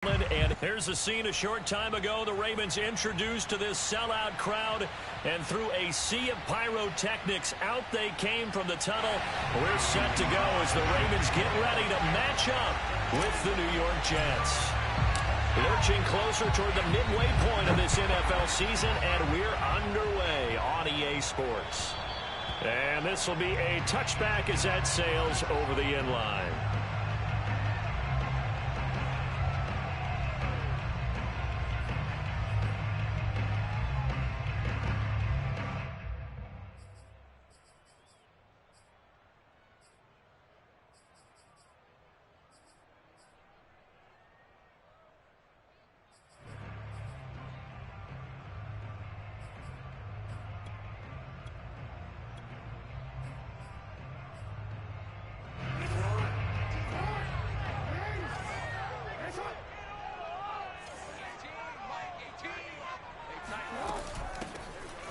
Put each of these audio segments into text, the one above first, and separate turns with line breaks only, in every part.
And here's a scene a short time ago. The Ravens introduced to this sellout crowd, and through a sea of pyrotechnics, out they came from the tunnel. We're set to go as the Ravens get ready to match up with the New York Jets. Lurching closer toward the midway point of this NFL season, and we're underway on EA Sports. And this will be a touchback as that sails over the end line.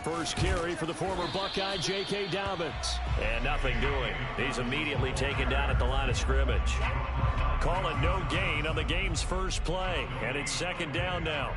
First carry for the former Buckeye, J.K. Dobbins. And nothing doing. He's immediately taken down at the line of scrimmage. Calling no gain on the game's first play. And it's second down now.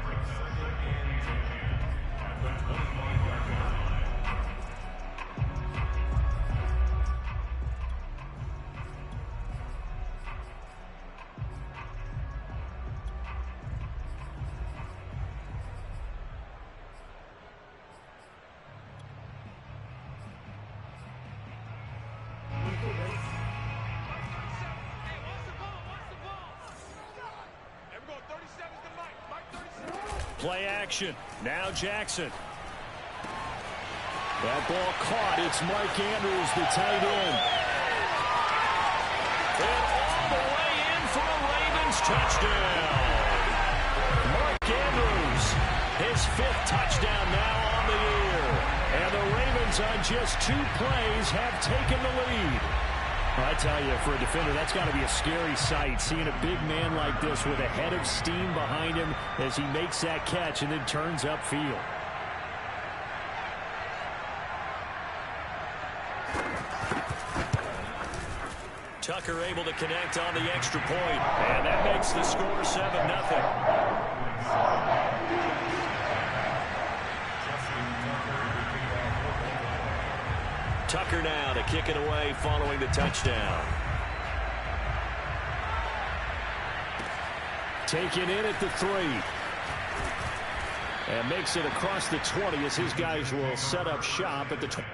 Play action. Now Jackson. That ball caught. It's Mark Andrews, the tight end. And all the way in for a Ravens touchdown. Mark Andrews, his 5th touchdown now on the year. And the Ravens on just 2 plays have taken the lead. I tell you, for a defender, that's got to be a scary sight, seeing a big man like this with a head of steam behind him as he makes that catch and then turns upfield. Tucker able to connect on the extra point, and that makes the score 7-0. Tucker now to kick it away following the touchdown. Taken in at the 3. And makes it across the 20 as his guys will set up shop at the 20.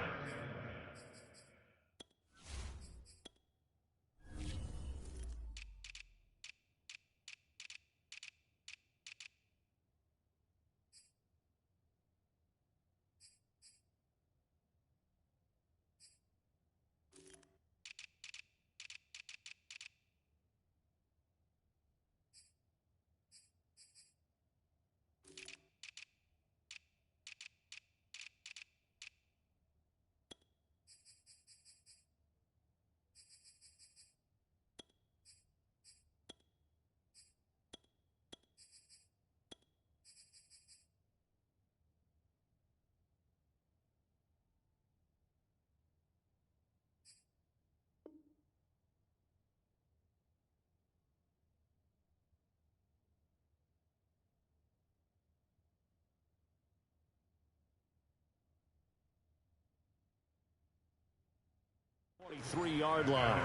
Three-yard line.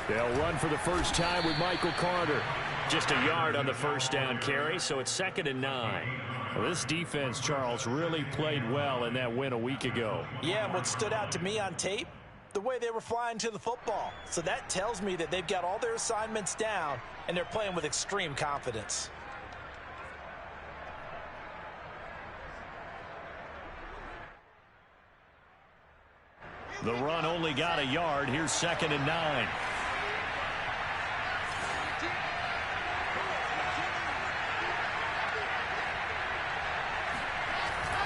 They'll run for the first time with Michael Carter. Just a yard on the first down carry, so it's 2nd and 9. Well, this defense, Charles, really played well in that win a week ago.
Yeah, and what stood out to me on tape, the way they were flying to the football. So that tells me that they've got all their assignments down, and they're playing with extreme confidence.
The run only got a yard. Here's 2nd and 9.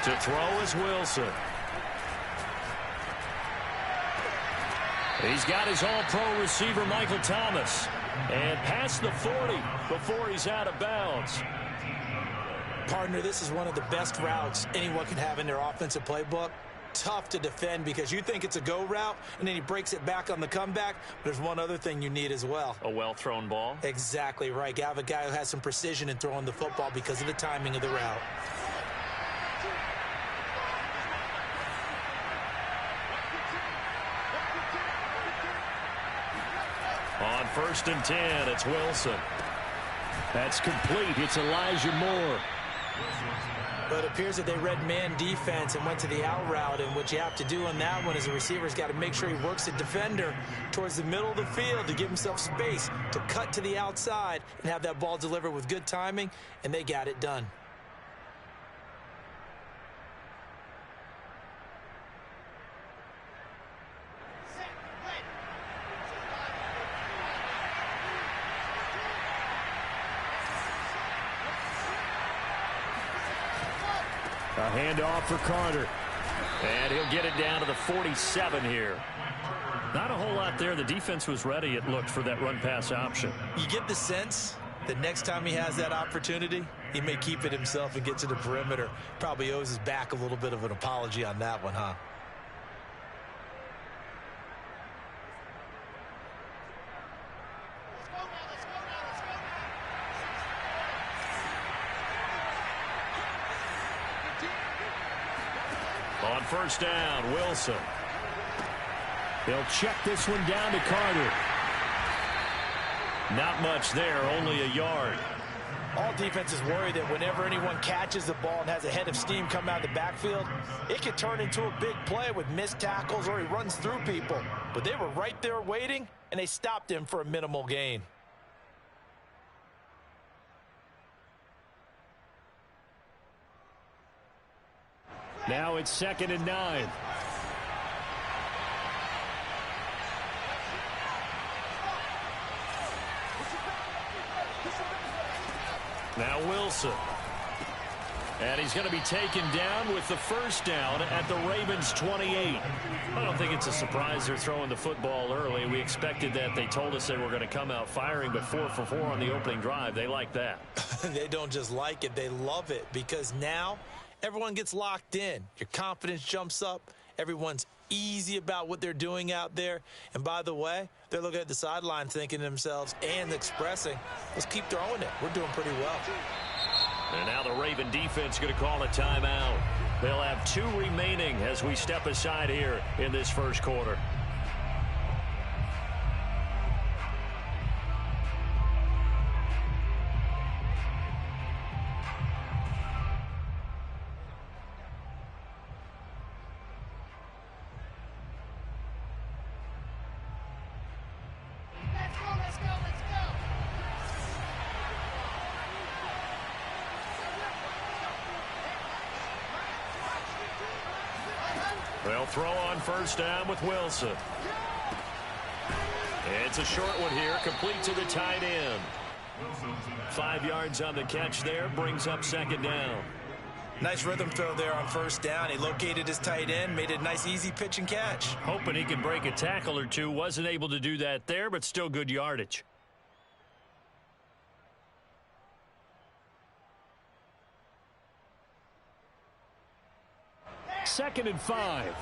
To throw is Wilson. He's got his all-pro receiver, Michael Thomas. And past the 40 before he's out of bounds.
Partner, this is one of the best routes anyone can have in their offensive playbook. Tough to defend because you think it's a go route, and then he breaks it back on the comeback. There's one other thing you need as well.
A well-thrown ball?
Exactly right. You have a guy who has some precision in throwing the football because of the timing of the route.
On 1st and 10, it's Wilson. That's complete. It's Elijah Moore.
But it appears that they read man defense and went to the out route, and what you have to do on that one is a receiver's got to make sure he works the defender towards the middle of the field to give himself space to cut to the outside and have that ball delivered with good timing, and they got it done.
A handoff for Carter. And he'll get it down to the 47 here. Not a whole lot there. The defense was ready, it looked, for that run-pass option.
You get the sense that next time he has that opportunity, he may keep it himself and get to the perimeter. Probably owes his back a little bit of an apology on that one, huh?
On 1st down, Wilson. They'll check this one down to Carter. Not much there, only a yard.
All defenses worry that whenever anyone catches the ball and has a head of steam come out of the backfield, it could turn into a big play with missed tackles or he runs through people. But they were right there waiting, and they stopped him for a minimal gain.
Now it's 2nd and 9. Now Wilson. And he's going to be taken down with the 1st down at the Ravens' 28. I don't think it's a surprise they're throwing the football early. We expected that. They told us they were going to come out firing, but 4 for 4 on the opening drive. They like that.
They don't just like it, they love it, because now everyone gets locked in. Your confidence jumps up. Everyone's easy about what they're doing out there. And by the way, they're looking at the sideline thinking to themselves and expressing, let's keep throwing it. We're doing pretty well.
And now the Raven defense going to call a timeout. They'll have 2 remaining as we step aside here in this 1st quarter. They'll throw on 1st down with Wilson. It's a short one here, complete to the tight end. 5 yards on the catch there, brings up 2nd down.
Nice rhythm throw there on 1st down. He located his tight end, made a nice easy pitch and catch.
Hoping he can break a tackle or two. Wasn't able to do that there, but still good yardage. Second and 5.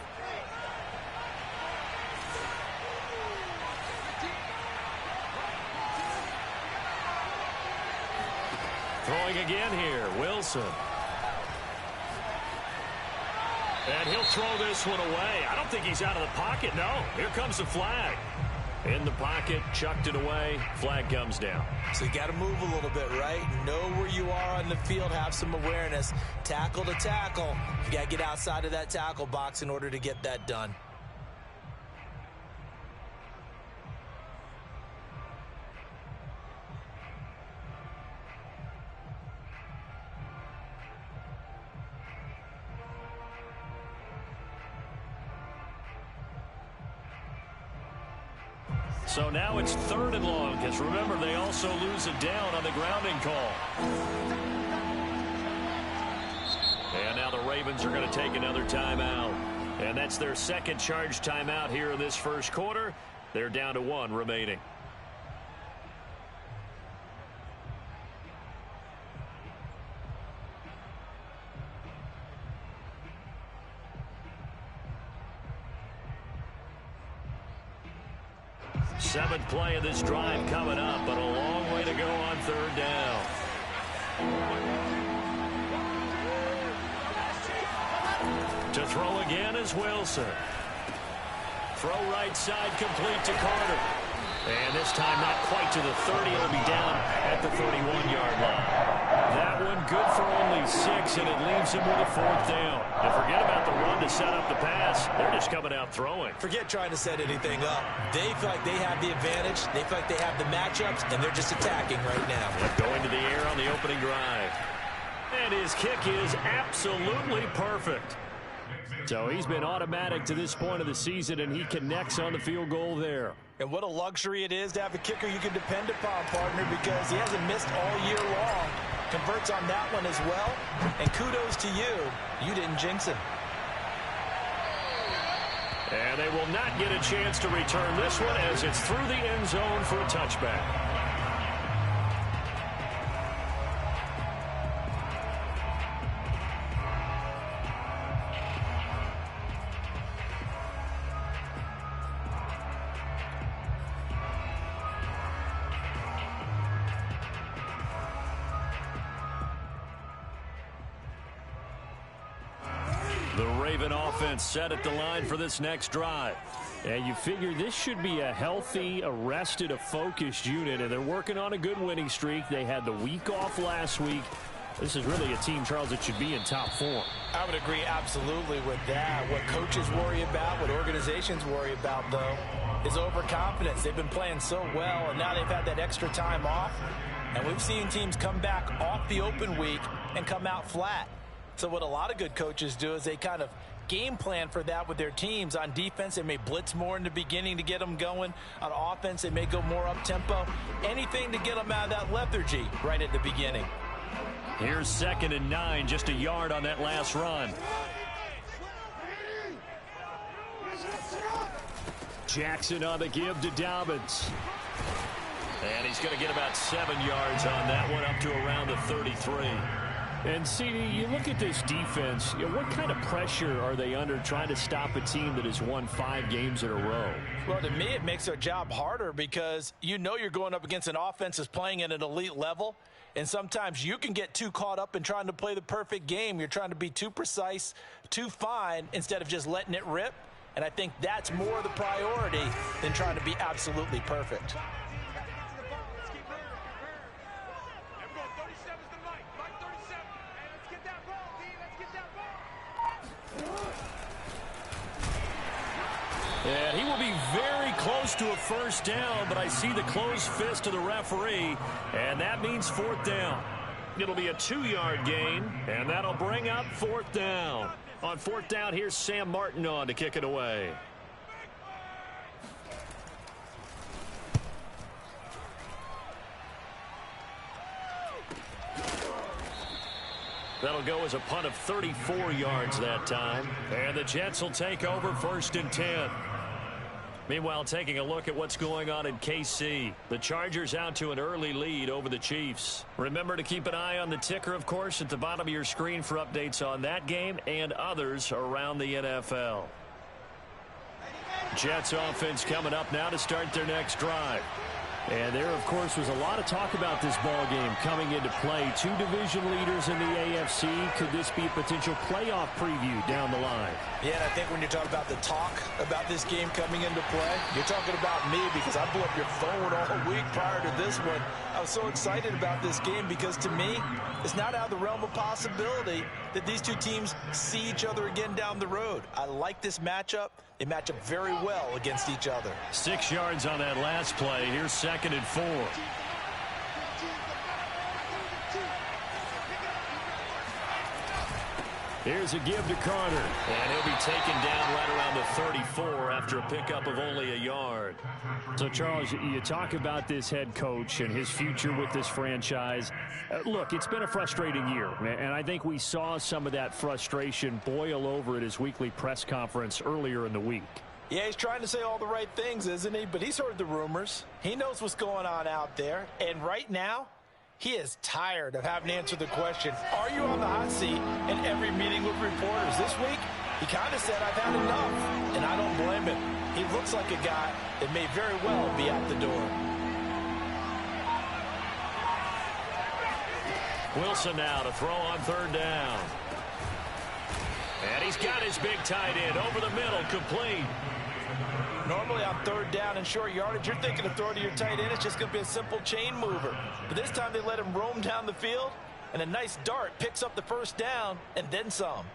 Throwing again here, Wilson. And he'll throw this one away. I don't think he's out of the pocket, no. Here comes the flag. In the pocket, chucked it away, flag comes down.
So you got to move a little bit, right? Know where you are on the field, have some awareness. Tackle to tackle. You got to get outside of that tackle box in order to get that done.
So now it's 3rd and long, because remember, they also lose it down on the grounding call. And now the Ravens are going to take another timeout. And that's their second charge timeout here in this first quarter. They're down to 1 remaining. Seventh play of this drive coming up, but a long way to go on third down. To throw again is Wilson. Throw right side complete to Carter. And this time not quite to the 30. It'll be down at the 31-yard line. That one good for only 6, and it leaves him with a 4th down. And forget about the run to set up the pass. They're just coming out throwing.
Forget trying to set anything up. They feel like they have the advantage. They feel like they have the matchups, and they're just attacking right now.
Going to the air on the opening drive. And his kick is absolutely perfect. So he's been automatic to this point of the season, and he connects on the field goal there.
And what a luxury it is to have a kicker you can depend upon, partner, because he hasn't missed all year long. Converts on that one as well. And kudos to you. You didn't jinx him.
And they will not get a chance to return this one as it's through the end zone for a touchback. The Raven offense set at the line for this next drive. And you figure this should be a healthy, arrested, a focused unit, and they're working on a good winning streak. They had the week off last week. This is really a team, Charles, that should be in top form.
I would agree absolutely with that. What coaches worry about, what organizations worry about, though, is overconfidence. They've been playing so well, and now they've had that extra time off. And we've seen teams come back off the open week and come out flat. So what a lot of good coaches do is they kind of game plan for that with their teams. On defense, they may blitz more in the beginning to get them going. On offense, they may go more up-tempo. Anything to get them out of that lethargy right at the beginning.
Here's 2nd and 9, just a yard on that last run. Jackson on the give to Dobbins. And he's going to get about 7 yards on that one, up to around the 33. And, CD, you look at this defense, what kind of pressure are they under trying to stop a team that has won 5 games in a row?
Well, to me, it makes their job harder because you know you're going up against an offense that's playing at an elite level, and sometimes you can get too caught up in trying to play the perfect game. You're trying to be too precise, too fine, instead of just letting it rip. And I think that's more the priority than trying to be absolutely perfect.
And he will be very close to a first down, but I see the closed fist of the referee, and that means 4th down. It'll be a 2-yard gain, and that'll bring up 4th down. On 4th down, here's Sam Martin on to kick it away. That'll go as a punt of 34 yards that time. And the Jets will take over 1st and 10. Meanwhile, taking a look at what's going on in KC. The Chargers out to an early lead over the Chiefs. Remember to keep an eye on the ticker, of course, at the bottom of your screen for updates on that game and others around the NFL. Jets offense coming up now to start their next drive. And there, of course, was a lot of talk about this ball game coming into play. 2 division leaders in the AFC. Could this be a potential playoff preview down the line?
Yeah, and I think when you're talking about the talk about this game coming into play, you're talking about me because I blew up your phone all week prior to this one. I was so excited about this game because, to me, it's not out of the realm of possibility that these two teams see each other again down the road. I like this matchup. They match up very well against each other.
6 yards on that last play. Here's 2nd and 4. Here's a give to Carter. And he'll be taken down right around the 34 after a pickup of only a yard.
So, Charles, you talk about this head coach and his future with this franchise. Look, it's been a frustrating year, and I think we saw some of that frustration boil over at his weekly press conference earlier in the week.
Yeah, he's trying to say all the right things, isn't he? But he's heard the rumors. He knows what's going on out there. And right now, he is tired of having to answer the question, are you on the hot seat in every meeting with reporters? This week, he kind of said, I've had enough. And I don't blame him. He looks like a guy that may very well be out the door.
Wilson now to throw on third down. And he's got his big tight end over the middle, complete.
Normally on third down and short yardage, you're thinking of throwing to your tight end. It's just going to be a simple chain mover. But this time they let him roam down the field, and a nice dart picks up the first down and then some.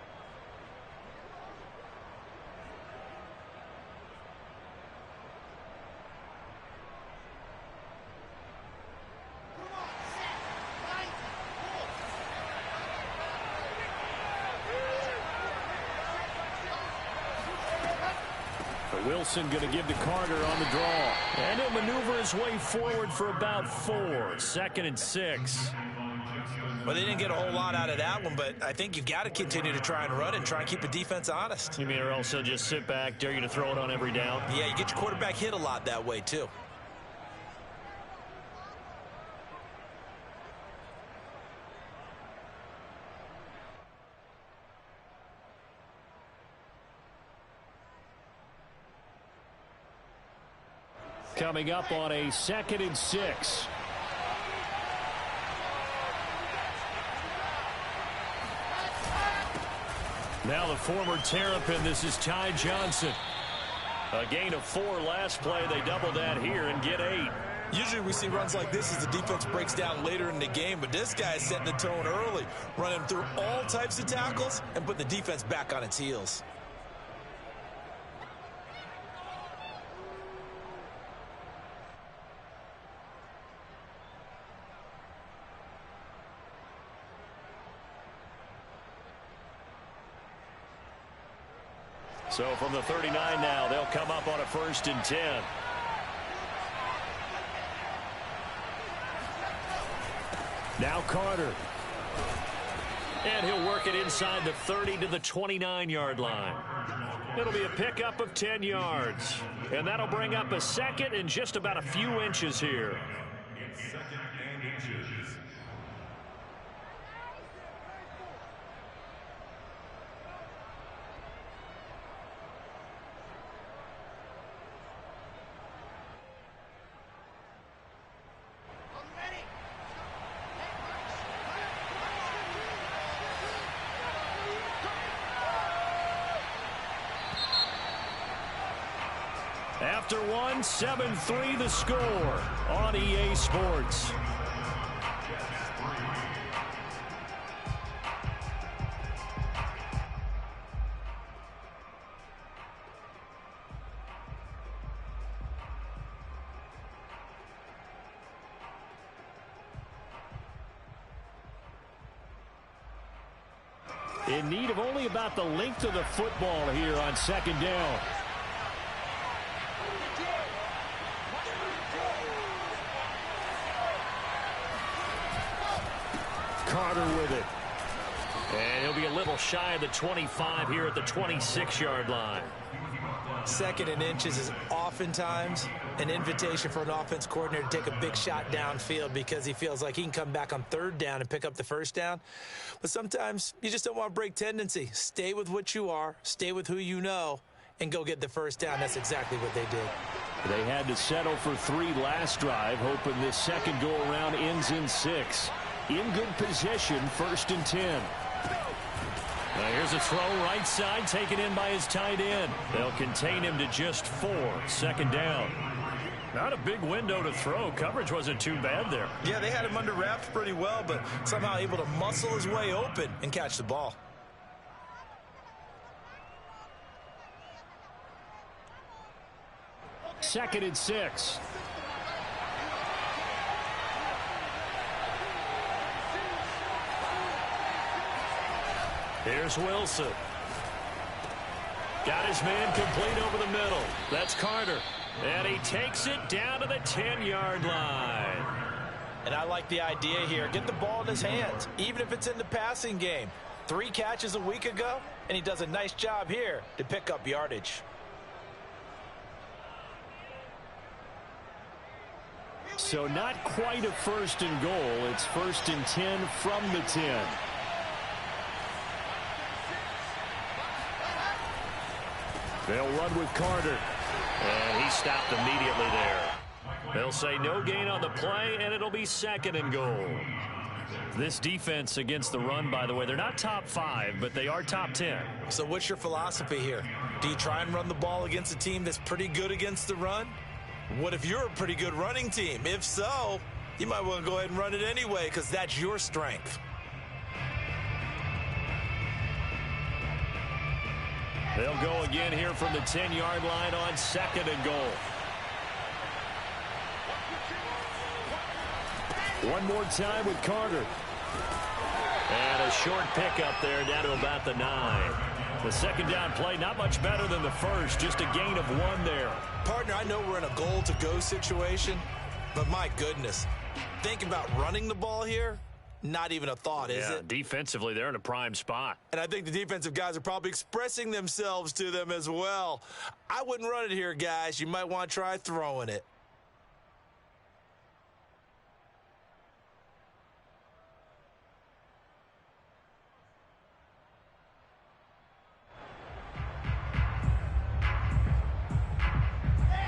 Wilson going to give to Carter on the draw. And he'll maneuver his way forward for about 4. 2nd and 6.
Well, they didn't get a whole lot out of that one, but I think you've got to continue to try and run and try and keep the defense honest.
You mean or else he'll just sit back, dare you to throw it on every down?
Yeah, you get your quarterback hit a lot that way, too.
Coming up on a 2nd and 6. Now the former Terrapin, this is Ty Johnson. A gain of 4 last play. They double that here and get 8.
Usually we see runs like this as the defense breaks down later in the game, but this guy is setting the tone early, running through all types of tackles and putting the defense back on its heels.
So from the 39 now, they'll come up on a 1st and 10. Now Carter. And he'll work it inside the 30 to the 29-yard line. It'll be a pickup of 10 yards. And that'll bring up a 2nd and just about a few inches here. After 1, 7-3 the score on EA Sports. In need of only about the length of the football here on 2nd down. Carter with it. And he'll be a little shy of the 25 here at the 26-yard line.
2nd and inches is oftentimes an invitation for an offense coordinator to take a big shot downfield because he feels like he can come back on 3rd down and pick up the 1st down. But sometimes you just don't want to break tendency. Stay with what you are, stay with who you know, and go get the 1st down. That's exactly what they did.
They had to settle for 3 last drive, hoping this second go-around ends in 6. In good position, 1st and 10. Now here's a throw right side, taken in by his tight end. They'll contain him to just 4. 2nd down. Not a big window to throw. Coverage wasn't too bad there.
Yeah, they had him under wraps pretty well, but somehow able to muscle his way open and catch the ball.
Second and 6. Here's Wilson. Got his man complete over the middle. That's Carter. And he takes it down to the 10-yard line.
And I like the idea here. Get the ball in his hands, even if it's in the passing game. 3 catches a week ago, and he does a nice job here to pick up yardage.
So not quite a 1st and goal. It's 1st and 10 from the 10. They'll run with Carter. And he stopped immediately there. They'll say no gain on the play, and it'll be 2nd and goal. This defense against the run, by the way, they're not top 5, but they are top 10.
So what's your philosophy here? Do you try and run the ball against a team that's pretty good against the run? What if you're a pretty good running team? If so, you might want to go ahead and run it anyway because that's your strength.
They'll go again here from the 10-yard line on 2nd and goal.
One more time with Carter.
And a short pickup there down to about the 9. The 2nd down play, not much better than the first, just a gain of 1 there.
Partner, I know we're in a goal-to-go situation, but my goodness, think about running the ball here. Not even a thought, is it?
Defensively, they're in a prime spot.
And I think the defensive guys are probably expressing themselves to them as well. I wouldn't run it here, guys. You might want to try throwing it.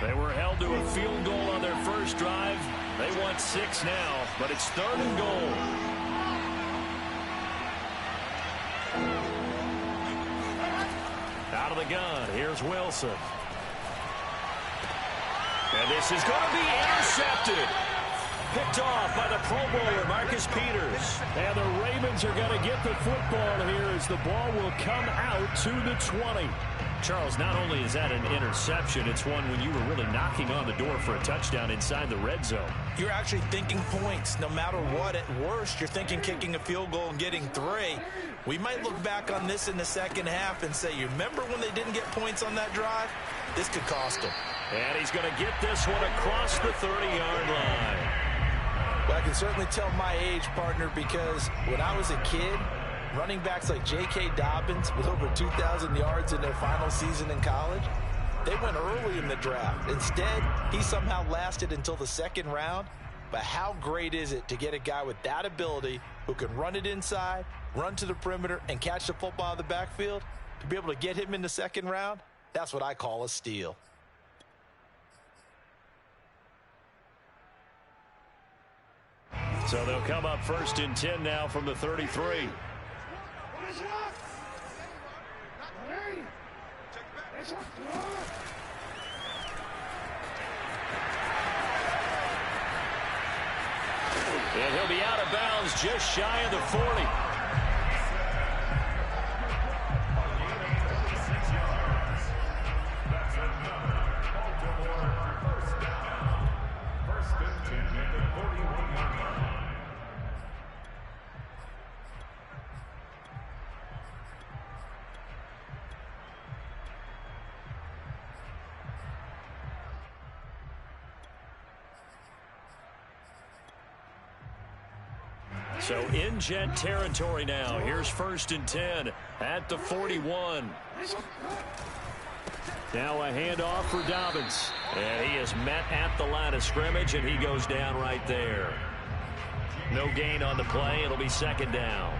They were held to a field goal on their first drive. They want 6 now, but it's 3rd and goal. Out of the gun, here's Wilson. And this is going to be intercepted. Picked off by the Pro Bowler, Marcus Peters.
And the Ravens are going to get the football here as the ball will come out to the 20.
Charles, not only is that an interception, it's one when you were really knocking on the door for a touchdown inside the red zone.
You're actually thinking points. No matter what, at worst, you're thinking kicking a field goal and getting 3. We might look back on this in the second half and say, you remember when they didn't get points on that drive? This could cost them.
And he's going to get this one across the 30-yard line.
Well, I can certainly tell my age, partner, because when I was a kid, running backs like J.K. Dobbins with over 2,000 yards in their final season in college, they went early in the draft. Instead, he somehow lasted until the 2nd round. But how great is it to get a guy with that ability who can run it inside, run to the perimeter, and catch the football out of the backfield? To be able to get him in the 2nd round, that's what I call a steal.
So they'll come up 1st and 10 now from the 33. And he'll be out of bounds just shy of the 40. So in Jet territory now. Here's 1st and 10 at the 41.
Now a handoff for Dobbins.
And he is met at the line of scrimmage, and he goes down right there. No gain on the play. It'll be 2nd down.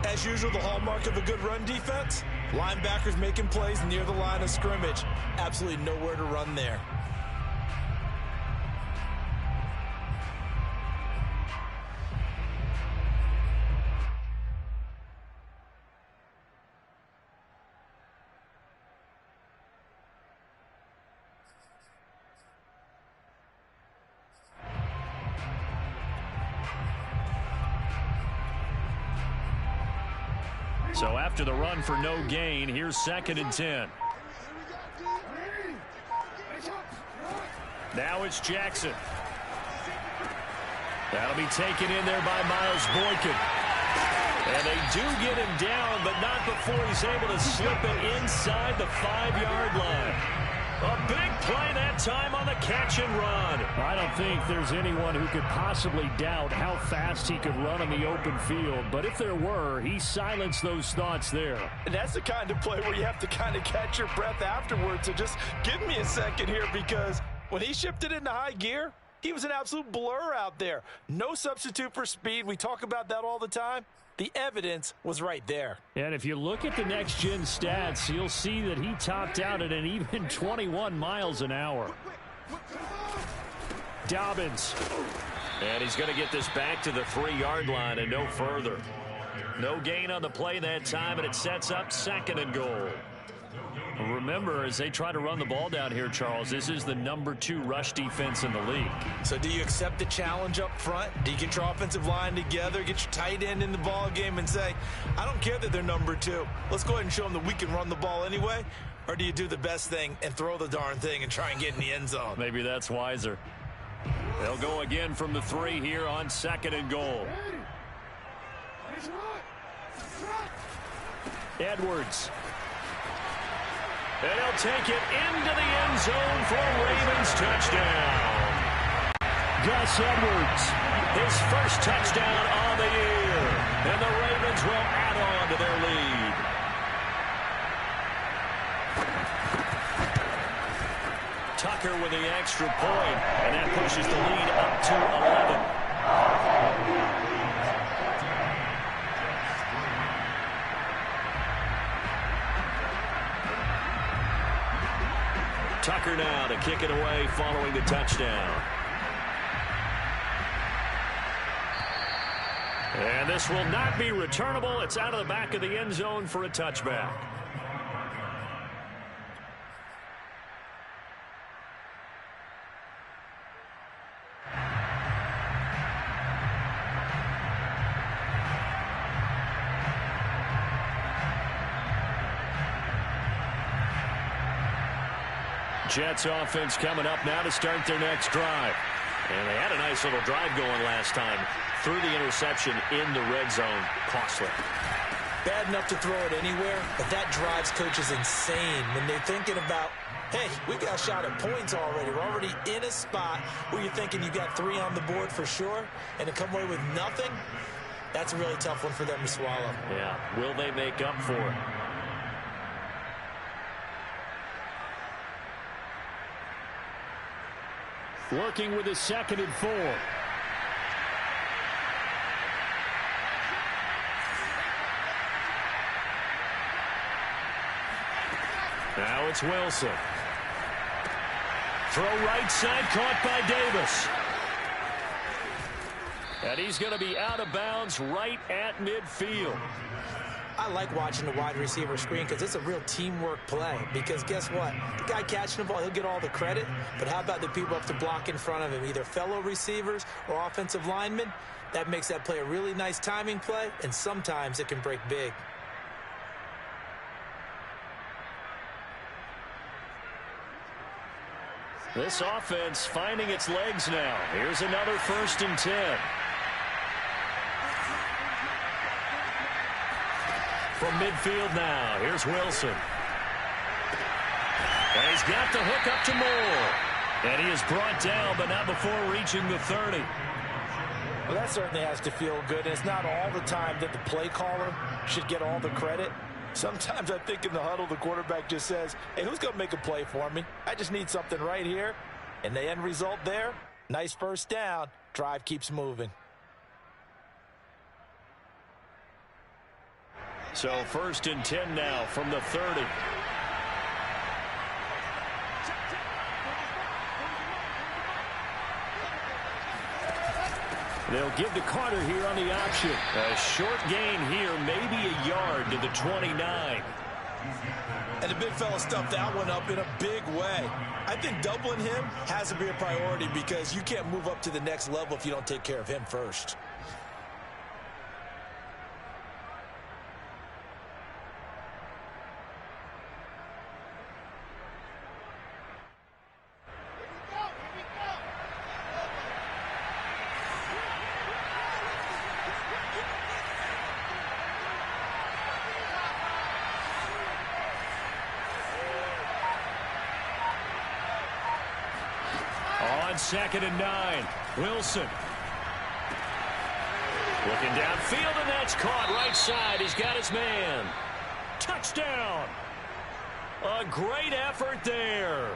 As usual, the hallmark of a good run defense, linebackers making plays near the line of scrimmage. Absolutely nowhere to run there.
So after the run for no gain, here's 2nd and 10. Now it's Jackson. That'll be taken in there by Miles Boykin. And they do get him down, but not before he's able to slip it inside the 5-yard line. A big play that time on the catch and run.
I don't think there's anyone who could possibly doubt how fast he could run on the open field. But if there were, he silenced those thoughts there.
And that's the kind of play where you have to kind of catch your breath afterwards. So just give me a second here, because when he shifted into high gear, he was an absolute blur out there. No substitute for speed. We talk about that all the time. The evidence was right there.
And if you look at the next-gen stats, you'll see that he topped out at an even 21 miles an hour. Dobbins.
And he's going to get this back to the 3-yard line and no further. No gain on the play that time, and it sets up 2nd and goal. Remember, as they try to run the ball down here, Charles, this is the #2 rush defense in the league.
So do you accept the challenge up front? Do you get your offensive line together, get your tight end in the ball game and say, I don't care that they're #2. Let's go ahead and show them that we can run the ball anyway? Or do you do the best thing and throw the darn thing and try and get in the end zone?
Maybe that's wiser. They'll go again from the 3 here on 2nd and goal.
Edwards.
And he'll take it into the end zone for a Ravens touchdown.
Gus Edwards.
His first touchdown on the year. And the Ravens will add on to their lead. Tucker with the extra point, and that pushes the lead up to 11. Tucker now to kick it away following the touchdown. And this will not be returnable. It's out of the back of the end zone for a touchback. Jets offense coming up now to start their next drive. And they had a nice little drive going last time. Threw the interception in the red zone. Costly.
Bad enough to throw it anywhere, but that drives coaches insane when they're thinking about, hey, we got a shot at points already. We're already in a spot where you're thinking you got 3 on the board for sure, and to come away with nothing, that's a really tough one for them to swallow.
Yeah, will they make up for it?
Working with a 2nd and 4.
Now it's Wilson. Throw right side, caught by Davis. And he's going to be out of bounds right at midfield.
I like watching the wide receiver screen because it's a real teamwork play. Because guess what? The guy catching the ball, he'll get all the credit. But how about the people up to block in front of him, either fellow receivers or offensive linemen? That makes that play a really nice timing play, and sometimes it can break big.
This offense finding its legs now. Here's another 1st and 10. From midfield now, here's Wilson. And he's got the hook up to Moore. And he is brought down, but not before reaching the 30.
Well, that certainly has to feel good. And it's not all the time that the play caller should get all the credit. Sometimes I think in the huddle, the quarterback just says, hey, who's going to make a play for me? I just need something right here. And the end result there, nice 1st down. Drive keeps moving.
So 1st and 10 now from the 30. They'll give to Carter here on the option. A short gain here, maybe a yard to the 29.
And the big fella stuffed that one up in a big way. I think doubling him has to be a priority because you can't move up to the next level if you don't take care of him first.
on 2nd and 9. Wilson. Looking downfield, and that's caught right side. He's got his man. Touchdown. A great effort there.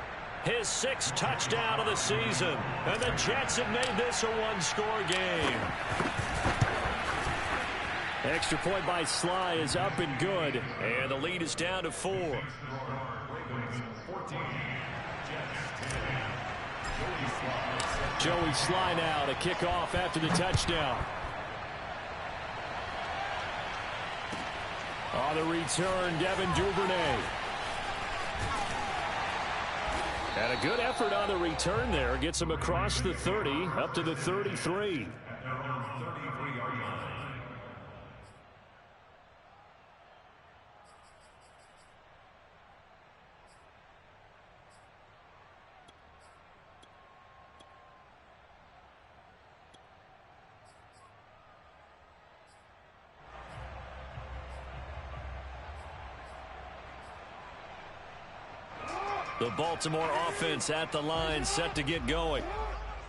His 6th touchdown of the season. And the Jets have made this a one-score game.
Extra point by Sly is up and good.
And the lead is down to 4.
Joey Sly now to kick off after the touchdown. On the return, Devin Duvernay. And a good effort on the return there. Gets him across the 30, up to the 33.
The Baltimore offense at the line, set to get going.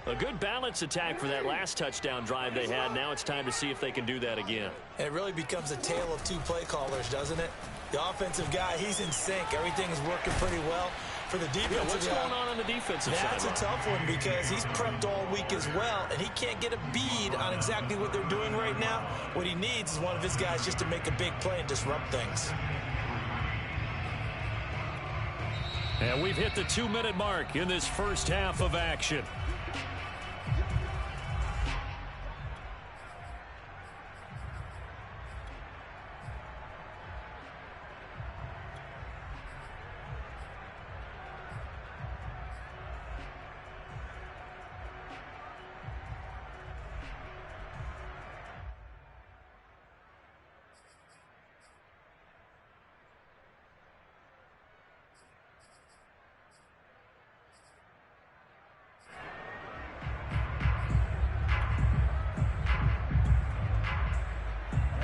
A good balance attack for that last touchdown drive they had. Now it's time to see if they can do that again.
And it really becomes a tale of 2 play callers, doesn't it? The offensive guy, he's in sync. Everything's working pretty well. For the defensive
what's going on the defensive side?
That's a tough one because he's prepped all week as well, and he can't get a bead on exactly what they're doing right now. What he needs is one of his guys just to make a big play and disrupt things.
And we've hit the 2-minute mark in this first half of action.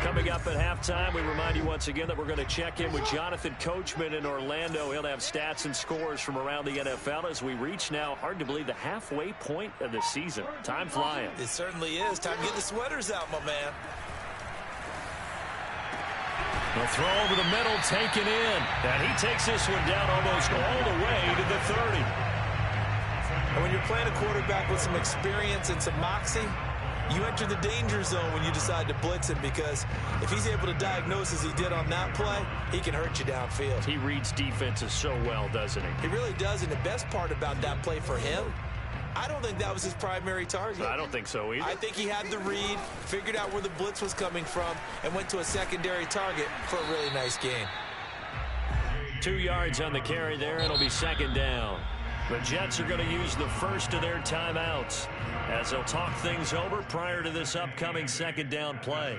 Coming up at halftime, we remind you once again that we're going to check in with Jonathan Coachman in Orlando. He'll have stats and scores from around the NFL as we reach now, hard to believe, the halfway point of the season. Time flying.
It certainly is. Time to get the sweaters out, my man.
The throw over the middle, taken in. And he takes this one down almost all the way to the 30.
And when you're playing a quarterback with some experience and some moxie, you enter the danger zone when you decide to blitz him, because if he's able to diagnose as he did on that play, he can hurt you downfield.
He reads defenses so well, doesn't he?
He really does, and the best part about that play for him, I don't think that was his primary target.
I don't think so either.
I think he had the read, figured out where the blitz was coming from, and went to a secondary target for a really nice game.
2 yards on the carry there. It'll be 2nd down. The Jets are going to use the first of their timeouts as they'll talk things over prior to this upcoming 2nd down play.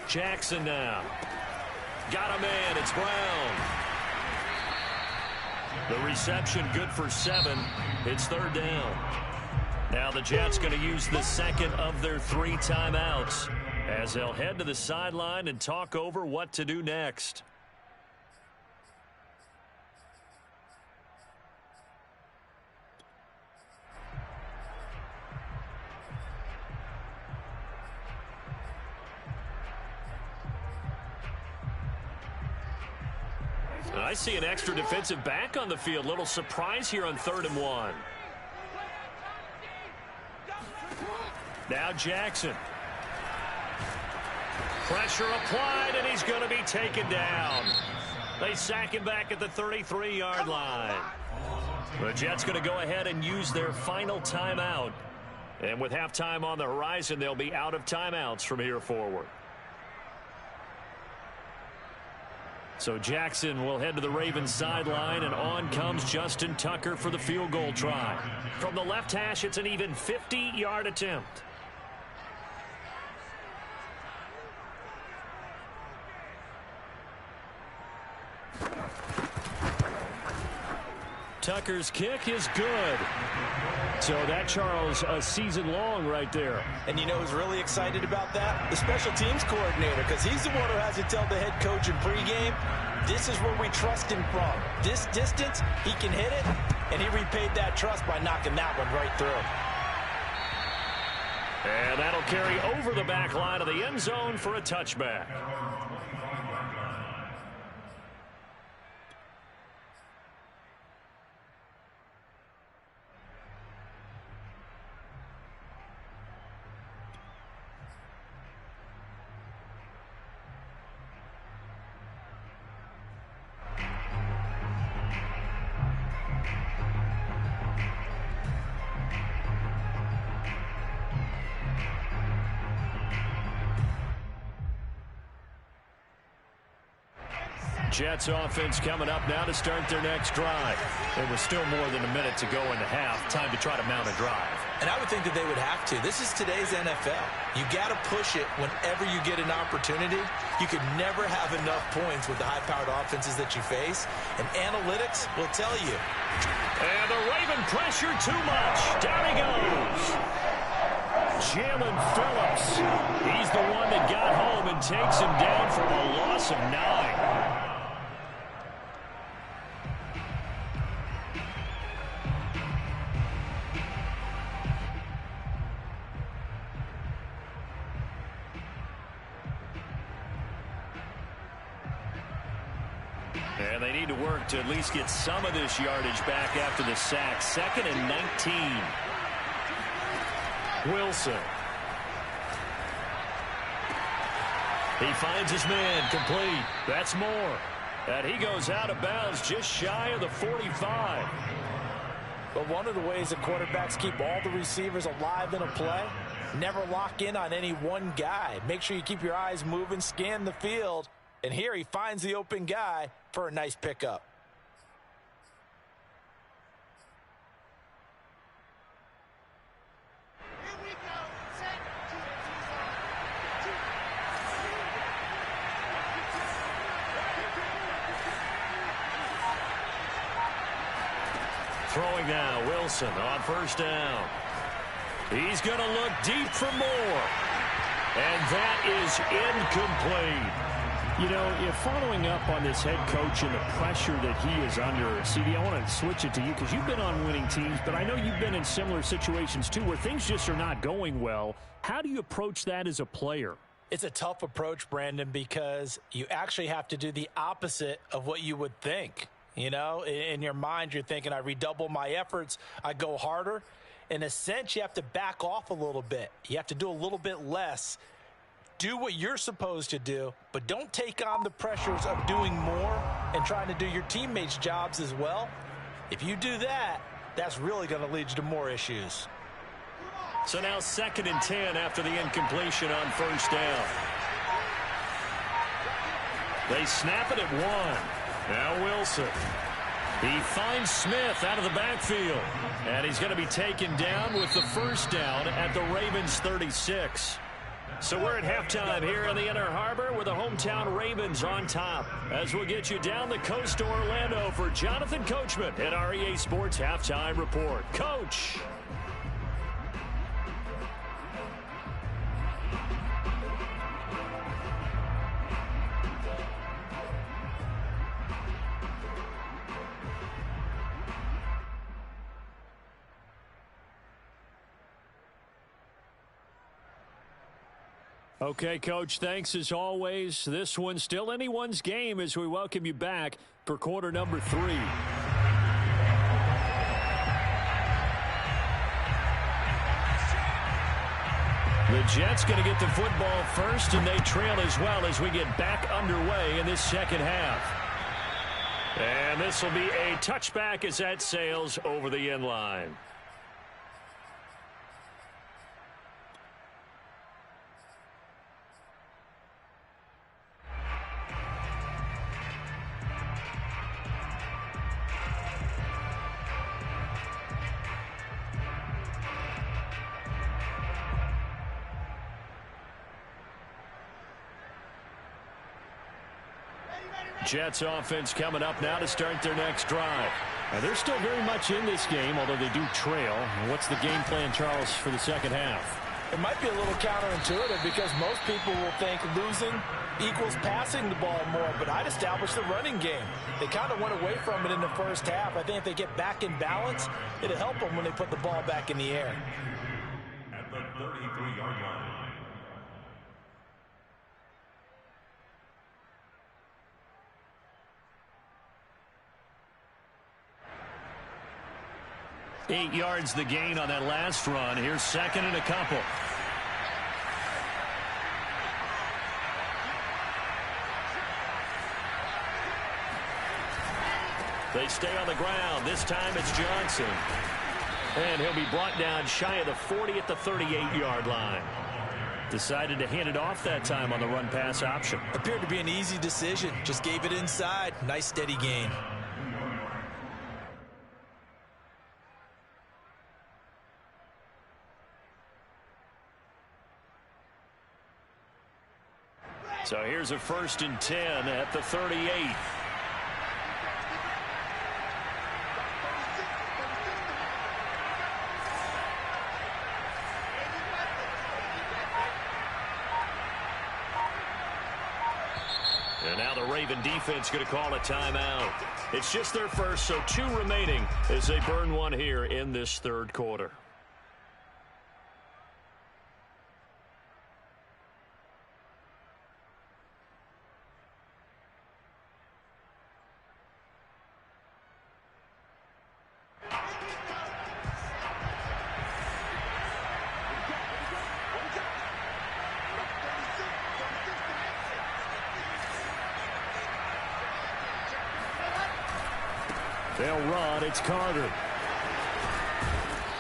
Jackson now. Got a man. It's Brown. The reception good for 7. It's 3rd down. Now the Jets going to use the second of their 3 timeouts as they'll head to the sideline and talk over what to do next. I see an extra defensive back on the field. Little surprise here on 3rd and 1. Now Jackson. Pressure applied, and he's going to be taken down. They sack him back at the 33-yard line. The Jets going to go ahead and use their final timeout. And with halftime on the horizon, they'll be out of timeouts from here forward. So Jackson will head to the Ravens sideline, and on comes Justin Tucker for the field goal try. From the left hash, it's an even 50-yard attempt. Tucker's kick is good. So that, Charles, a season long right there.
And you know who's really excited about that? The special teams coordinator, because he's the one who has to tell the head coach in pregame, this is where we trust him from. This distance, he can hit it, and he repaid that trust by knocking that one right through.
And that'll carry over the back line of the end zone for a touchback. Jets offense coming up now to start their next drive. There was still more than a minute to go in the half. Time to try to mount a drive.
And I would think that they would have to. This is today's NFL. You got to push it whenever you get an opportunity. You could never have enough points with the high-powered offenses that you face. And analytics will tell you.
And the Raven pressure too much. Down he goes. Jalen Phillips. He's the one that got home and takes him down for a loss of 9. And they need to work to at least get some of this yardage back after the sack. 2nd and 19. Wilson. He finds his man, complete. That's more. And he goes out of bounds just shy of the 45.
But one of the ways that quarterbacks keep all the receivers alive in a play, never lock in on any one guy. Make sure you keep your eyes moving, scan the field. And here he finds the open guy for a nice pickup.
Throwing now, Wilson on 1st down. He's going to look deep for more. And that is incomplete.
You know, following up on this head coach and the pressure that he is under, CD, I want to switch it to you because you've been on winning teams, but I know you've been in similar situations too where things just are not going well. How do you approach that as a player?
It's a tough approach, Brandon, because you actually have to do the opposite of what you would think. You know, in your mind, you're thinking, I redouble my efforts, I go harder. In a sense, you have to back off a little bit. You have to do a little bit less. Do what you're supposed to do, but don't take on the pressures of doing more and trying to do your teammates' jobs as well. If you do that, that's really going to lead you to more issues.
So now 2nd and 10 after the incompletion on 1st down. They snap it at 1. Now Wilson. He finds Smith out of the backfield. And he's going to be taken down with the 1st down at the Ravens 36. So we're at halftime here in the Inner Harbor with the hometown Ravens on top. As we'll get you down the coast to Orlando for Jonathan Coachman at our EA Sports Halftime Report. Coach. Okay, Coach, thanks as always. This one's still anyone's game as we welcome you back for quarter number 3. The Jets going to get the football first, and they trail as well as we get back underway in this 2nd half. And this will be a touchback as that sails over the end line. Jets offense coming up now to start their next drive.
Now, they're still very much in this game, although they do trail. What's the game plan, Charles, for the second half?
It might be a little counterintuitive because most people will think losing equals passing the ball more, but I'd establish the running game. They kind of went away from it in the first half. I think if they get back in balance, it'll help them when they put the ball back in the air.
At the 33-yard line.
Eight yards the gain on that last run. Here's second and a couple. They stay on the ground. This time it's Johnson. And he'll be brought down shy of the 40 at the 38-yard line. Decided to hand it off that time on the run-pass option.
Appeared to be an easy decision. Just gave it inside. Nice steady gain.
So here's a 1st and 10 at the 38. And now the Raven defense going to call a timeout. It's just their first, so 2 remaining as they burn one here in this third quarter. They'll run. It's Carter.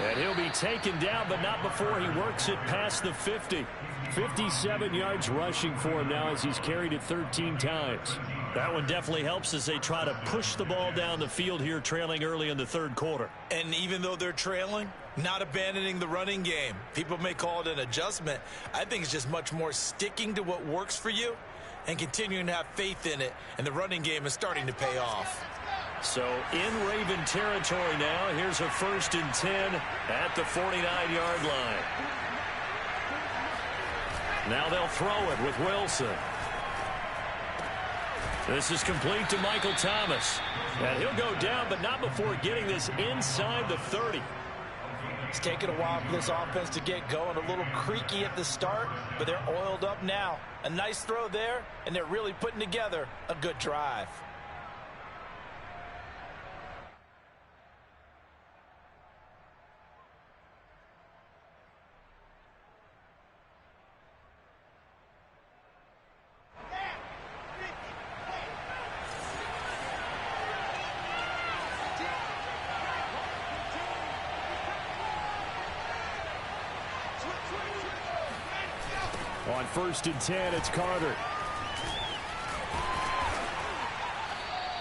And he'll be taken down, but not before he works it past the 50. 57 yards rushing for him now as he's carried it 13 times. That one definitely helps as they try to push the ball down the field here, trailing early in the third quarter.
And even though they're trailing, not abandoning the running game. People may call it an adjustment. I think it's just much more sticking to what works for you and continuing to have faith in it. And the running game is starting to pay off.
So in Raven territory now, here's a 1st and 10 at the 49-yard line. Now they'll throw it with Wilson. This is complete to Michael Thomas. And he'll go down, but not before getting this inside the 30.
It's taken a while for this offense to get going. A little creaky at the start, but they're oiled up now. A nice throw there, and they're really putting together a good drive.
On 1st and 10, it's Carter.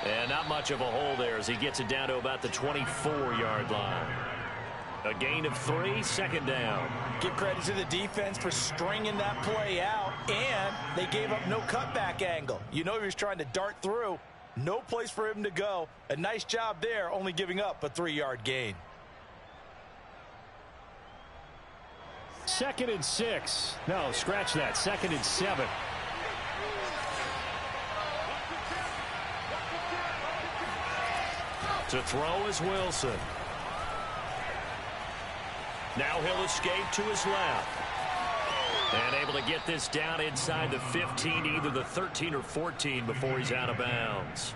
And not much of a hole there as he gets it down to about the 24-yard line. A gain of 3, 2nd down.
Give credit to the defense for stringing that play out, and they gave up no cutback angle. You know he was trying to dart through. No place for him to go. A nice job there, only giving up a 3-yard gain.
2nd and 6. No, scratch that. 2nd and 7.
To throw is Wilson. Now he'll escape to his left. And able to get this down inside the 15, either the 13 or 14 before he's out of bounds.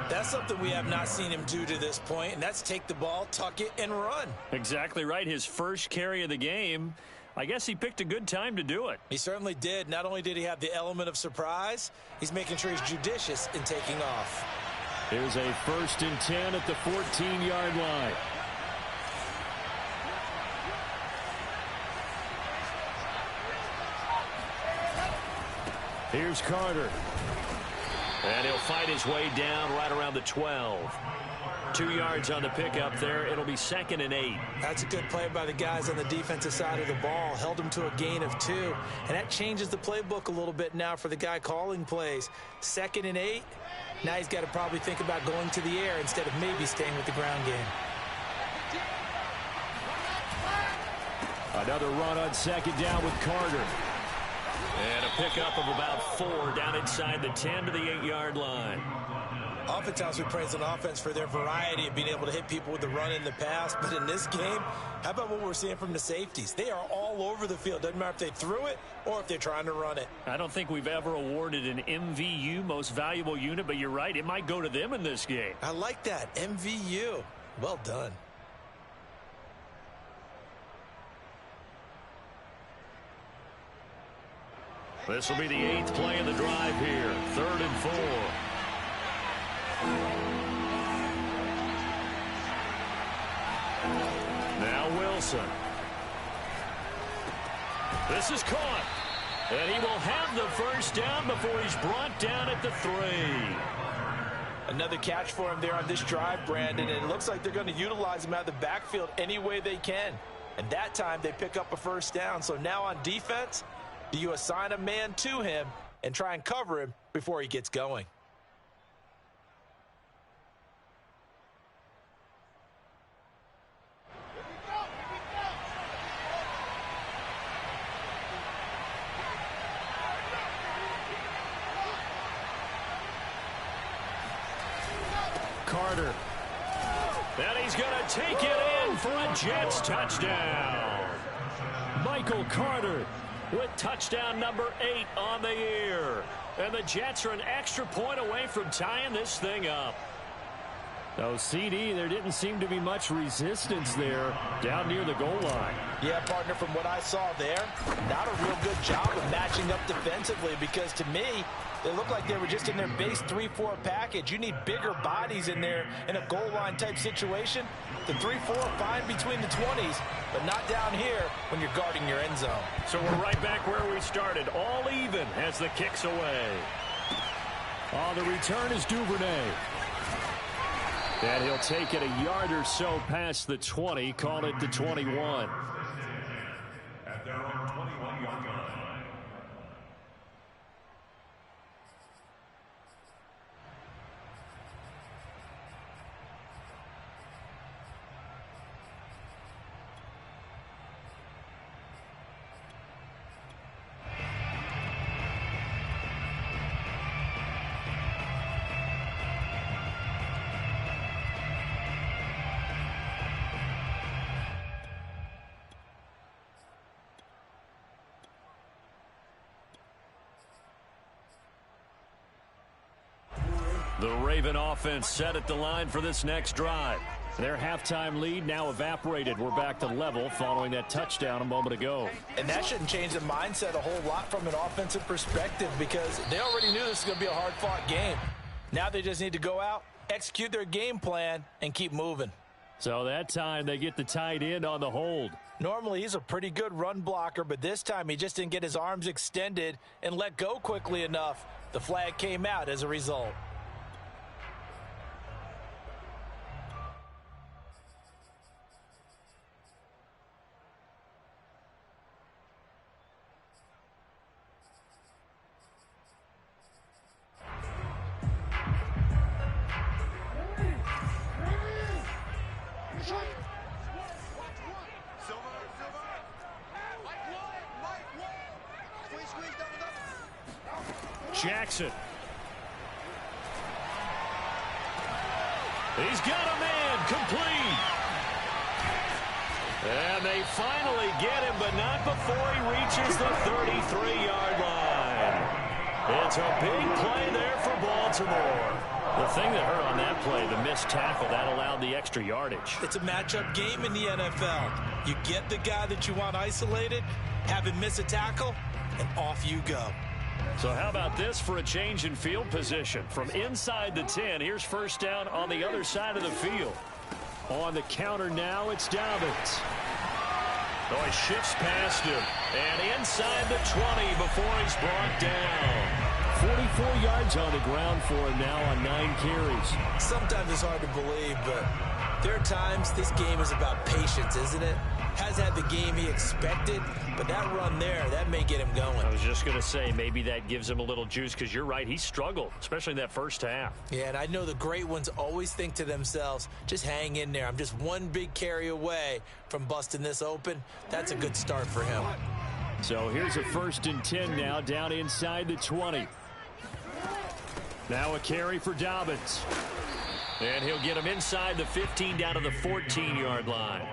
That's something we have not seen him do to this point, and that's take the ball, tuck it, and run.
Exactly right. His first carry of the game. I guess he picked a good time to do it.
He certainly did. Not only did he have the element of surprise, he's making sure he's judicious in taking off.
Here's a 1st and 10 at the 14-yard line. Here's Carter.
And he'll fight his way down right around the 12. 2 yards on the pickup there. It'll be 2nd and 8.
That's a good play by the guys on the defensive side of the ball. Held them to a gain of 2. And that changes the playbook a little bit now for the guy calling plays. 2nd and 8. Now he's got to probably think about going to the air instead of maybe staying with the ground game.
Another run on 2nd down with Carter.
And a pickup of about 4 down inside the 10 to the 8-yard line.
Oftentimes we praise an offense for their variety of being able to hit people with the run in the pass. But in this game, how about what we're seeing from the safeties? They are all over the field. Doesn't matter if they threw it or if they're trying to run it.
I don't think we've ever awarded an MVU, most valuable unit, but you're right. It might go to them in this game.
I like that. MVU. Well done.
This will be the 8th play in the drive here. 3rd and 4. Now Wilson. This is caught. And he will have the first down before he's brought down at the 3.
Another catch for him there on this drive, Brandon, and it looks like they're going to utilize him out of the backfield any way they can. And that time they pick up a first down. So now on defense, do you assign a man to him and try and cover him before he gets going?
Carter. And he's going to take it in for a Jets touchdown. Michael Carter with touchdown number 8 on the year. And the Jets are an extra point away from tying this thing up.
So, CD, there didn't seem to be much resistance there down near the goal line.
Yeah, partner, from what I saw there, not a real good job of matching up defensively because to me, they looked like they were just in their base 3-4 package. You need bigger bodies in there in a goal line type situation. The 3-4 fine between the 20s, but not down here when you're guarding your end zone.
So we're right back where we started, all even as the kick's away.
On the return is Duvernay. And he'll take it a yard or so past the 20, call it the 21.
At their own 21-yard line.
The Raven offense set at the line for this next drive.
Their halftime lead now evaporated. We're back to level following that touchdown a moment ago.
And that shouldn't change the mindset a whole lot from an offensive perspective because they already knew this was going to be a hard-fought game. Now they just need to go out, execute their game plan, and keep moving.
So that time they get the tight end on the hold.
Normally he's a pretty good run blocker, but this time he just didn't get his arms extended and let go quickly enough. The flag came out as a result.
Jackson. He's got a man complete. And they finally get him, but not before he reaches the 33-yard line. It's a big play there for Baltimore. The thing that hurt on that play, the missed tackle, that allowed the extra yardage.
It's a matchup game in the NFL. You get the guy that you want isolated, have him miss a tackle, and off you go.
So how about this for a change in field position? From inside the 10, here's first down on the other side of the field.
On the counter now, it's Dobbins.
Oh, he shifts past him. And inside the 20 before he's brought down.
44 yards on the ground for him now on 9 carries.
Sometimes it's hard to believe, but there are times this game is about patience, isn't it? Hasn't had the game he expected, but that run there, that may get him going.
I was just going to say, maybe that gives him a little juice, because you're right, he struggled, especially in that first half.
Yeah, and I know the great ones always think to themselves, just hang in there. I'm just one big carry away from busting this open. That's a good start for him.
So here's a 1st and 10 now, down inside the 20. Now a carry for Dobbins.
And he'll get him inside the 15 down to the 14-yard line.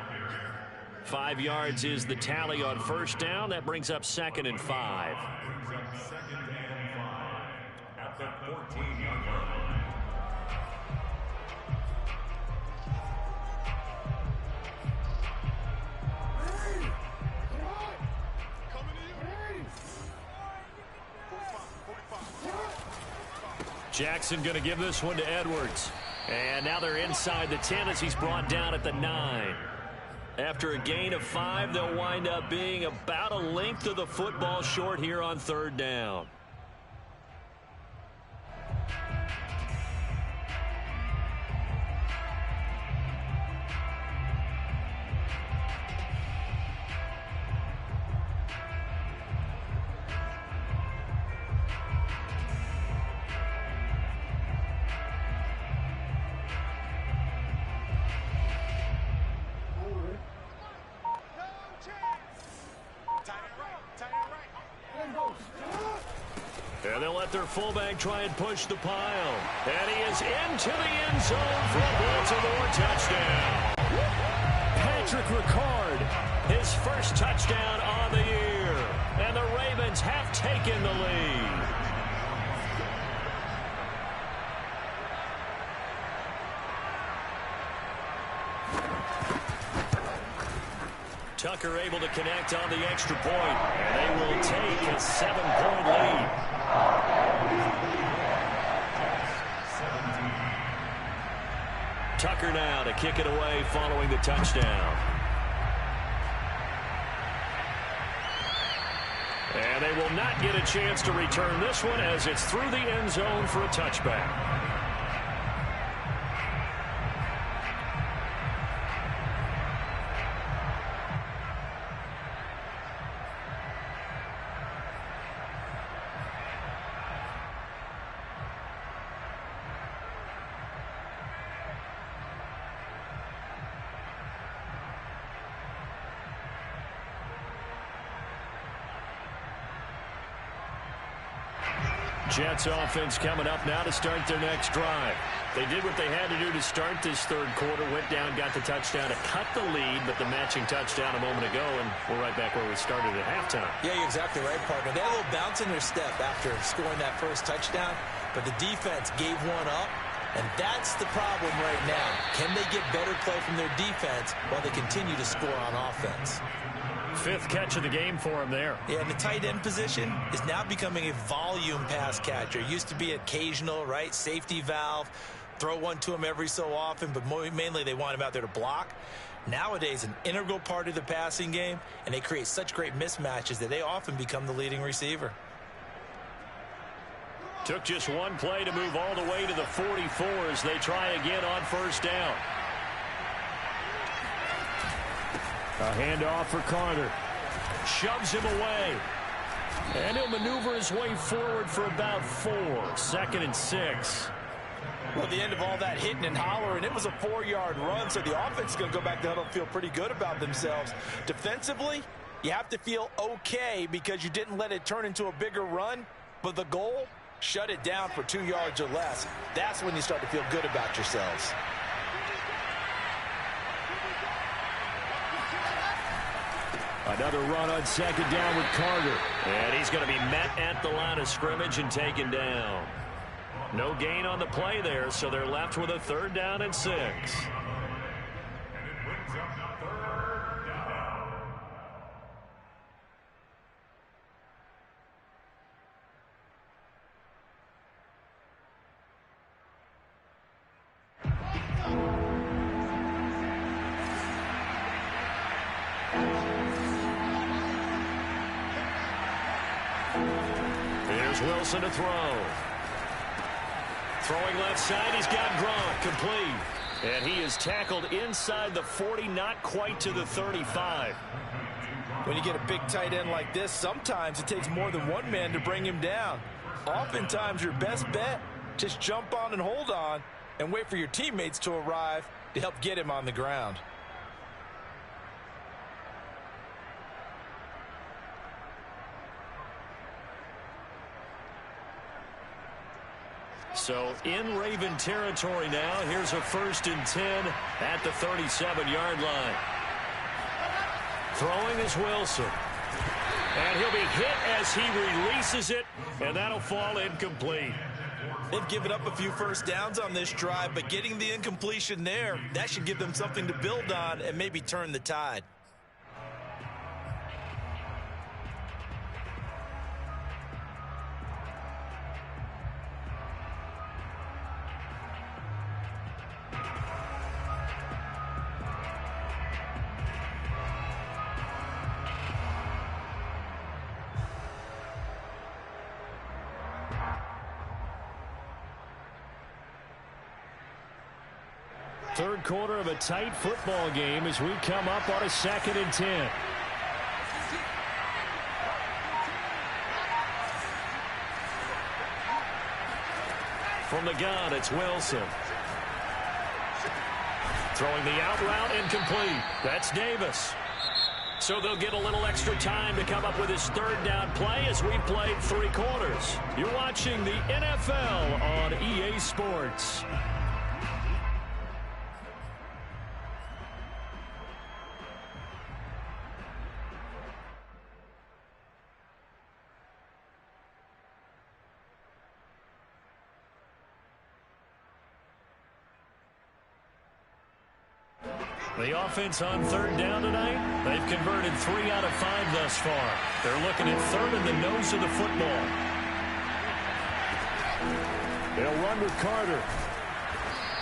5 yards is the tally on 1st down. That brings up 2nd and 5.
Brings up 2nd and 5 at the 14-yard line.
Jackson going to give this one to Edwards. And now they're inside the 10 as he's brought down at the 9. After a gain of 5, they'll wind up being about a length of the football short here on 3rd down. And they'll let their fullback try and push the pile. And he is into the end zone for a Baltimore touchdown.
Patrick Ricard,
his first touchdown on the year. And the Ravens have taken the lead. Tucker able to connect on the extra point, and they will take a 7-point lead. Tucker now to kick it away following the touchdown. And they will not get a chance to return this one as it's through the end zone for a touchback. Jets offense coming up now to start their next drive. They did what they had to do to start this 3rd quarter, went down, got the touchdown to cut the lead, but the matching touchdown a moment ago, and we're right back where we started at halftime.
Yeah, you're exactly right, partner. They had a little bounce in their step after scoring that first touchdown, but the defense gave one up, and that's the problem right now. Can they get better play from their defense while they continue to score on offense?
5th catch of the game for him there.
Yeah, and the tight end position is now becoming a volume pass catcher. Used to be occasional, right? Safety valve, throw one to him every so often, but mainly they want him out there to block. Nowadays, an integral part of the passing game, and they create such great mismatches that they often become the leading receiver.
Took just one play to move all the way to the 44 as they try again on 1st down.
a handoff for Carter.
Shoves him away. And he'll maneuver his way forward for about 4. 2nd and 6.
Well, the end of all that hitting and hollering, it was a 4-yard run, so the offense is going to go back to huddle and feel pretty good about themselves. Defensively, you have to feel okay because you didn't let it turn into a bigger run, but the goal, shut it down for 2 yards or less. That's when you start to feel good about yourselves.
Another run on 2nd down with Carter.
And he's going to be met at the line of scrimmage and taken down. No gain on the play there, so they're left with a 3rd down and 6.
And it brings up 3rd down.
Here's Wilson to throw. Throwing left side, he's got Gronk, complete. And he is tackled inside the 40, not quite to the 35.
When you get a big tight end like this, sometimes it takes more than one man to bring him down. Oftentimes, your best bet, just jump on and hold on and wait for your teammates to arrive to help get him on the ground.
So in Raven territory now. Here's a 1st and 10 at the 37-yard line. Throwing is Wilson. And he'll be hit as he releases it, and that'll fall incomplete.
They've given up a few first downs on this drive, but getting the incompletion there, that should give them something to build on and maybe turn the tide.
Third quarter of a tight football game as we come up on a 2nd and 10.
From the gun, it's Wilson. Throwing the out route, incomplete. That's Davis. So they'll get a little extra time to come up with his 3rd down play as we played 3 quarters. You're watching the NFL on EA Sports. The offense on 3rd down tonight, they've converted 3 out of 5 thus far. They're looking at 3rd in the nose of the football.
They'll run with Carter.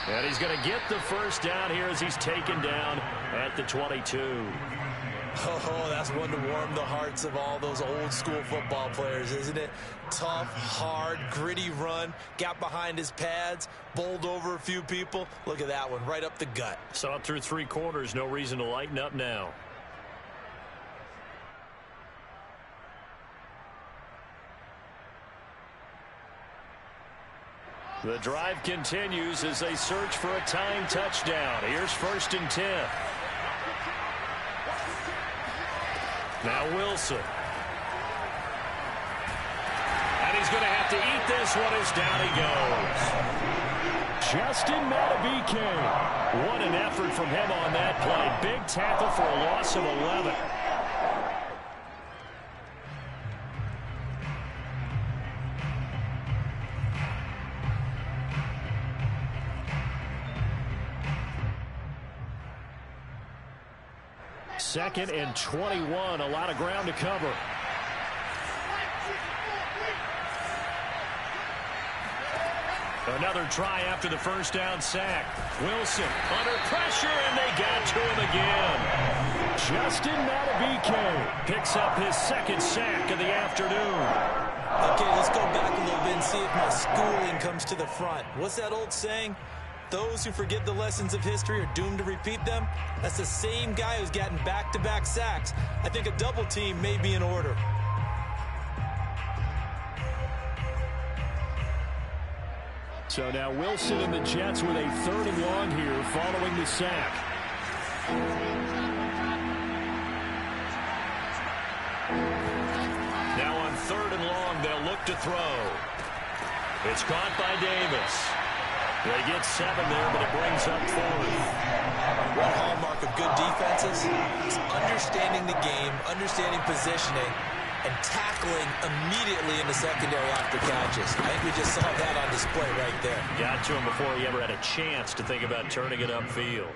And he's going to get the 1st down here as he's taken down at the 22.
Oh, that's one to warm the hearts of all those old school football players, isn't it? Tough, hard, gritty run, got behind his pads, bowled over a few people. Look at that one, right up the gut.
Saw it through 3 quarters, no reason to lighten up now. The drive continues as they search for a tying touchdown. Here's 1st and 10. Now Wilson. And he's going to have to eat this one as down he goes.
Justin Madubuike.
What an effort from him on that play. Big tackle for a loss of 11.
Second and 21, a lot of ground to cover.
Another try after the 1st down sack. Wilson under pressure, and they got to him again.
Justin Madubuike
picks up his 2nd sack of the afternoon.
Okay, let's go back a little bit and see if my schooling comes to the front. What's that old saying? Those who forget the lessons of history are doomed to repeat them. That's the same guy who's gotten back-to-back sacks. I think a double team may be in order.
So now Wilson and the Jets with a 3rd and long here following the sack.
Now on 3rd and long, they'll look to throw. It's caught by Davis. They get 7 there, but it brings up 4th.
One hallmark of good defenses is understanding the game, understanding positioning, and tackling immediately in the secondary after catches. I think we just saw that on display right there.
Got to him before he ever had a chance to think about turning it upfield.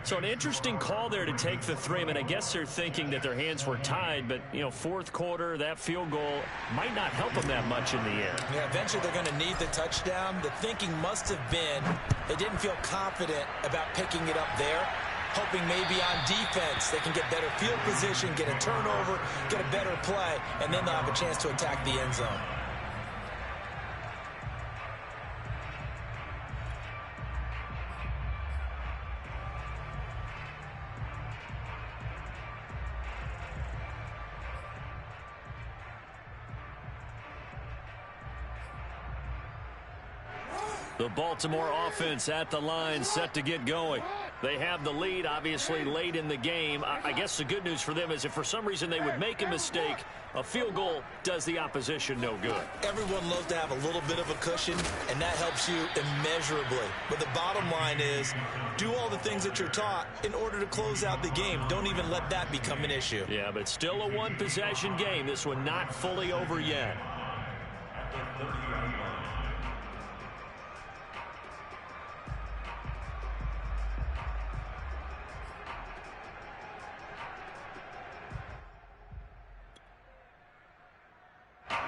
So an interesting call there to take the 3. I mean, I guess they're thinking that their hands were tied, but, you know, 4th quarter, that field goal might not help them that much in the end.
Yeah, eventually they're going to need the touchdown. The thinking must have been they didn't feel confident about picking it up there, hoping maybe on defense they can get better field position, get a turnover, get a better play, and then they'll have a chance to attack the end zone.
The Baltimore offense at the line, set to get going. They have the lead, obviously, late in the game. I guess the good news for them is if for some reason they would make a mistake, a field goal does the opposition no good.
Everyone loves to have a little bit of a cushion, and that helps you immeasurably. But the bottom line is, do all the things that you're taught in order to close out the game. Don't even let that become an issue.
Yeah, but still a one-possession game. This one not fully over yet.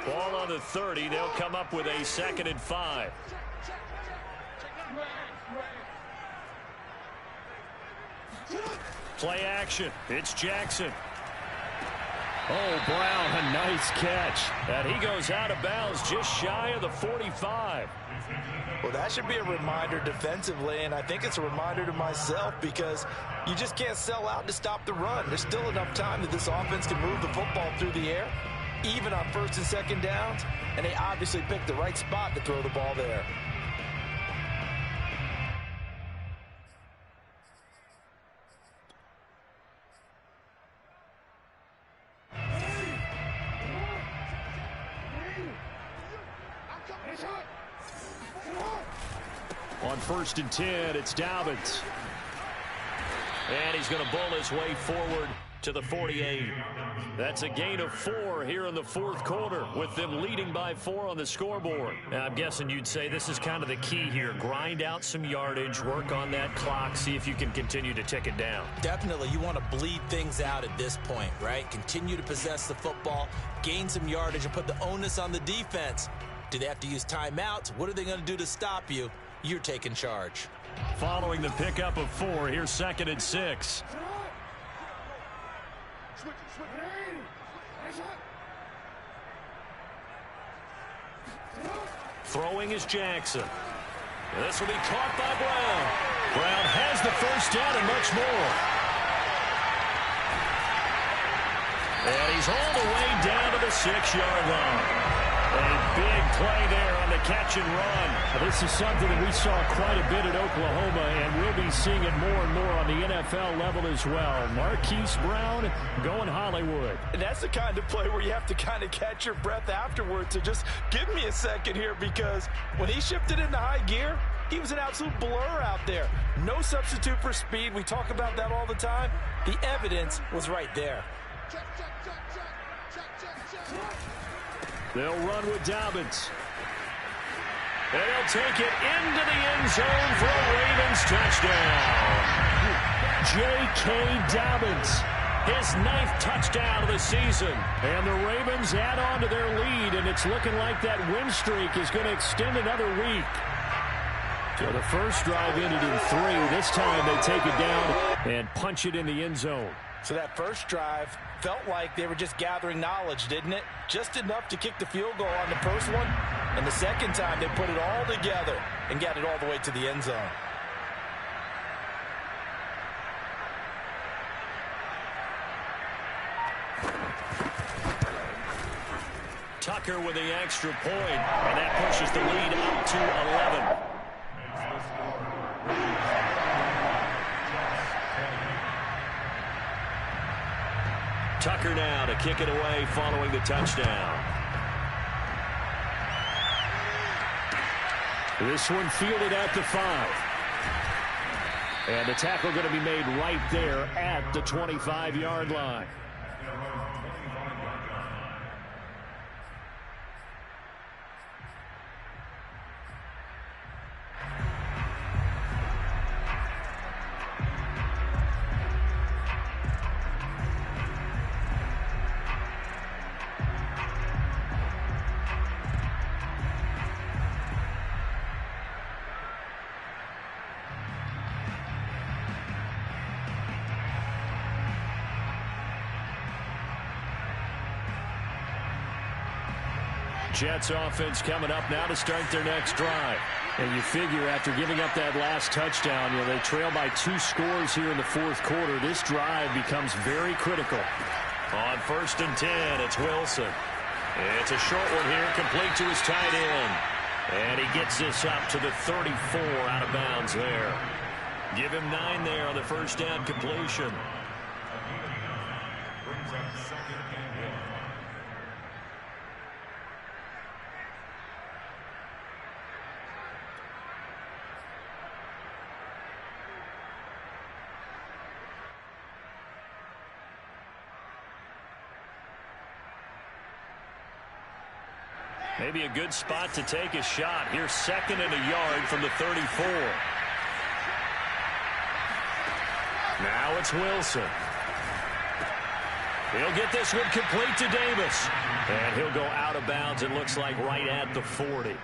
Ball on the 30. They'll come up with a 2nd and 5. Play action. It's Jackson. Oh, Brown, a nice catch. And he goes out of bounds just shy of the 45.
Well, that should be a reminder defensively, and I think it's a reminder to myself because you just can't sell out to stop the run. There's still enough time that this offense can move the football through the air, even on 1st and 2nd downs, and they obviously picked the right spot to throw the ball there.
On 1st and 10, it's Dobbins.
And he's going to bull his way forward to the 48. That's a gain of 4 here in the 4th quarter with them leading by 4 on the scoreboard. Now, I'm guessing you'd say this is kind of the key here. Grind out some yardage, work on that clock, see if you can continue to tick it down.
Definitely, you want to bleed things out at this point, right? Continue to possess the football, gain some yardage, and put the onus on the defense. Do they have to use timeouts? What are they going to do to stop you? You're taking charge.
Following the pickup of 4, here's 2nd and 6. Throwing is Jackson. This will be caught by Brown. Brown has the 1st down and much more. And he's all the way down to the 6-yard line. A big play there on the catch and run.
This is something that we saw quite a bit at Oklahoma, and we'll be seeing it more and more on the NFL level as well. Marquise Brown going Hollywood.
And that's the kind of play where you have to kind of catch your breath afterwards. So just give me a second here, because when he shifted into high gear, he was an absolute blur out there. No substitute for speed. We talk about that all the time. The evidence was right there.
They'll run with Dobbins. And he'll take it into the end zone for a Ravens touchdown. J.K. Dobbins, his 9th touchdown of the season.
And the Ravens add on to their lead, and it's looking like that win streak is going to extend another week. So the first drive ended in 3. This time they take it down and punch it in the end zone.
So that first drive felt like they were just gathering knowledge, didn't it? Just enough to kick the field goal on the first one. And the second time they put it all together and got it all the way to the end zone.
Tucker with the extra point, and that pushes the lead up to 11. Tucker now to kick it away following the touchdown.
This one fielded at the 5. And the tackle going to be made right there at the 25-yard line.
Jets offense coming up now to start their next drive.
And you figure after giving up that last touchdown, they trail by 2 scores here in the 4th quarter. This drive becomes very critical.
On 1st and 10, it's Wilson. It's a short one here, complete to his tight end. And he gets this up to the 34 out of bounds there. Give him 9 there on the first down completion.
Brings up 2nd and 1.
Maybe a good spot to take a shot. Here's 2nd and a yard from the 34. Now it's Wilson. He'll get this one complete to Davis. And he'll go out of bounds, it looks like, right at the 40.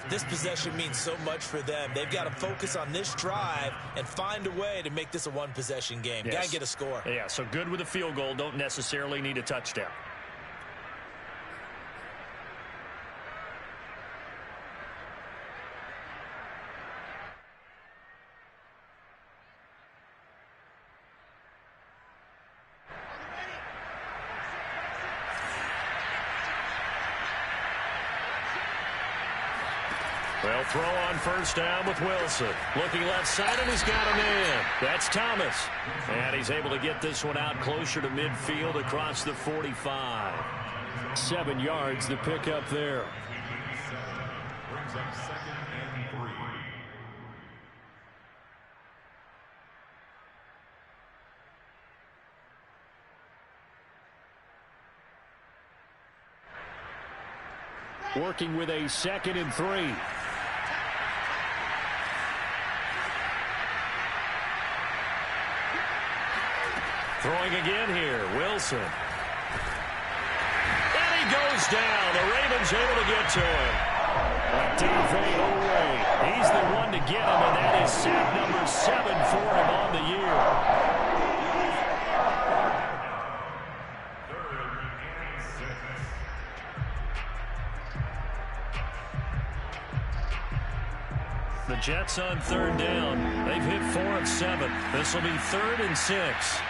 This possession means so much for them. They've got to focus on this drive and find a way to make this a one-possession game.
Yes.
Got to get a score.
Yeah, so good with a field goal. Don't necessarily need a touchdown. They'll throw on first down with Wilson. Looking left side, and he's got a man. That's Thomas. And he's able to get this one out closer to midfield across the 45. 7 yards the pickup there.
Brings up 2nd and 3.
Working with a 2nd and 3.
Throwing again here, Wilson. And he goes down. The Ravens able to get to him. DVOA. He's the one to get him, and that is sack number 7 for him on the year. The Jets on 3rd down. They've hit 4 of 7. This will be 3rd and 6.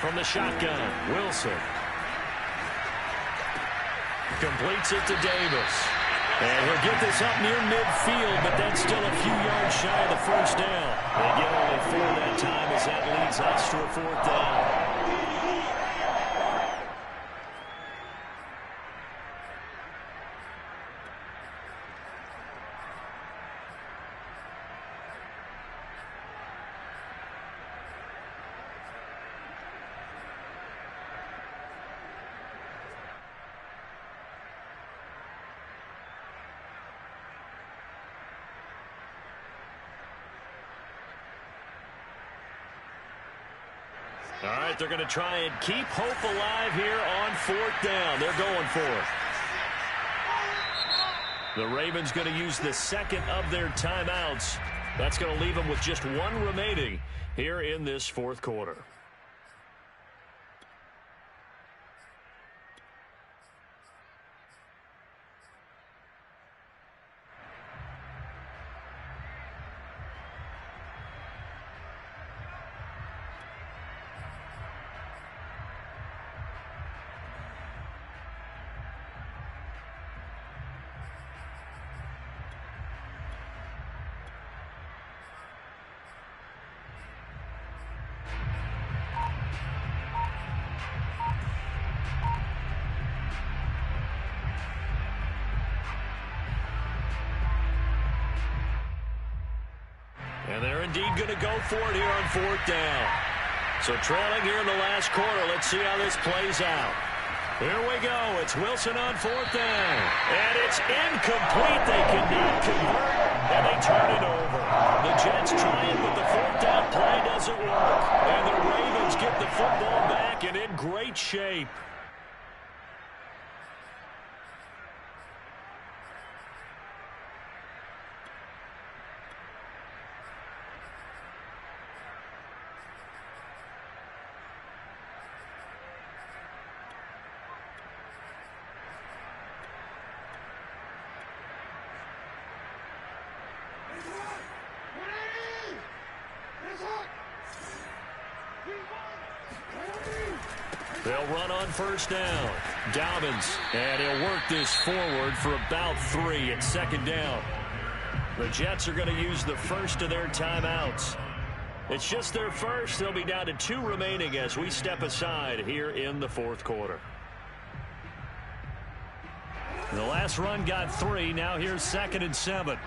From the shotgun, Wilson. Completes it to Davis. And he'll get this up near midfield, but that's still a few yards shy of the first down. They get only 4 that time as that leads us to a 4th down. All right, they're going to try and keep hope alive here on 4th down. They're going for it. The Ravens going to use the 2nd of their timeouts. That's going to leave them with just 1 remaining here in this 4th quarter. And they're indeed going to go for it here on 4th down. So trailing here in the last quarter. Let's see how this plays out. Here we go. It's Wilson on 4th down. And it's incomplete. They cannot convert, and they turn it over. The Jets trying, but the 4th down play doesn't work. And the Ravens get the football back and in great shape. They'll run on first down. Dobbins, and he'll work this forward for about 3 at second down. The Jets are going to use the first of their timeouts. It's just their first. They'll be down to 2 remaining as we step aside here in the fourth quarter. The last run got 3. Now here's 2nd and 7.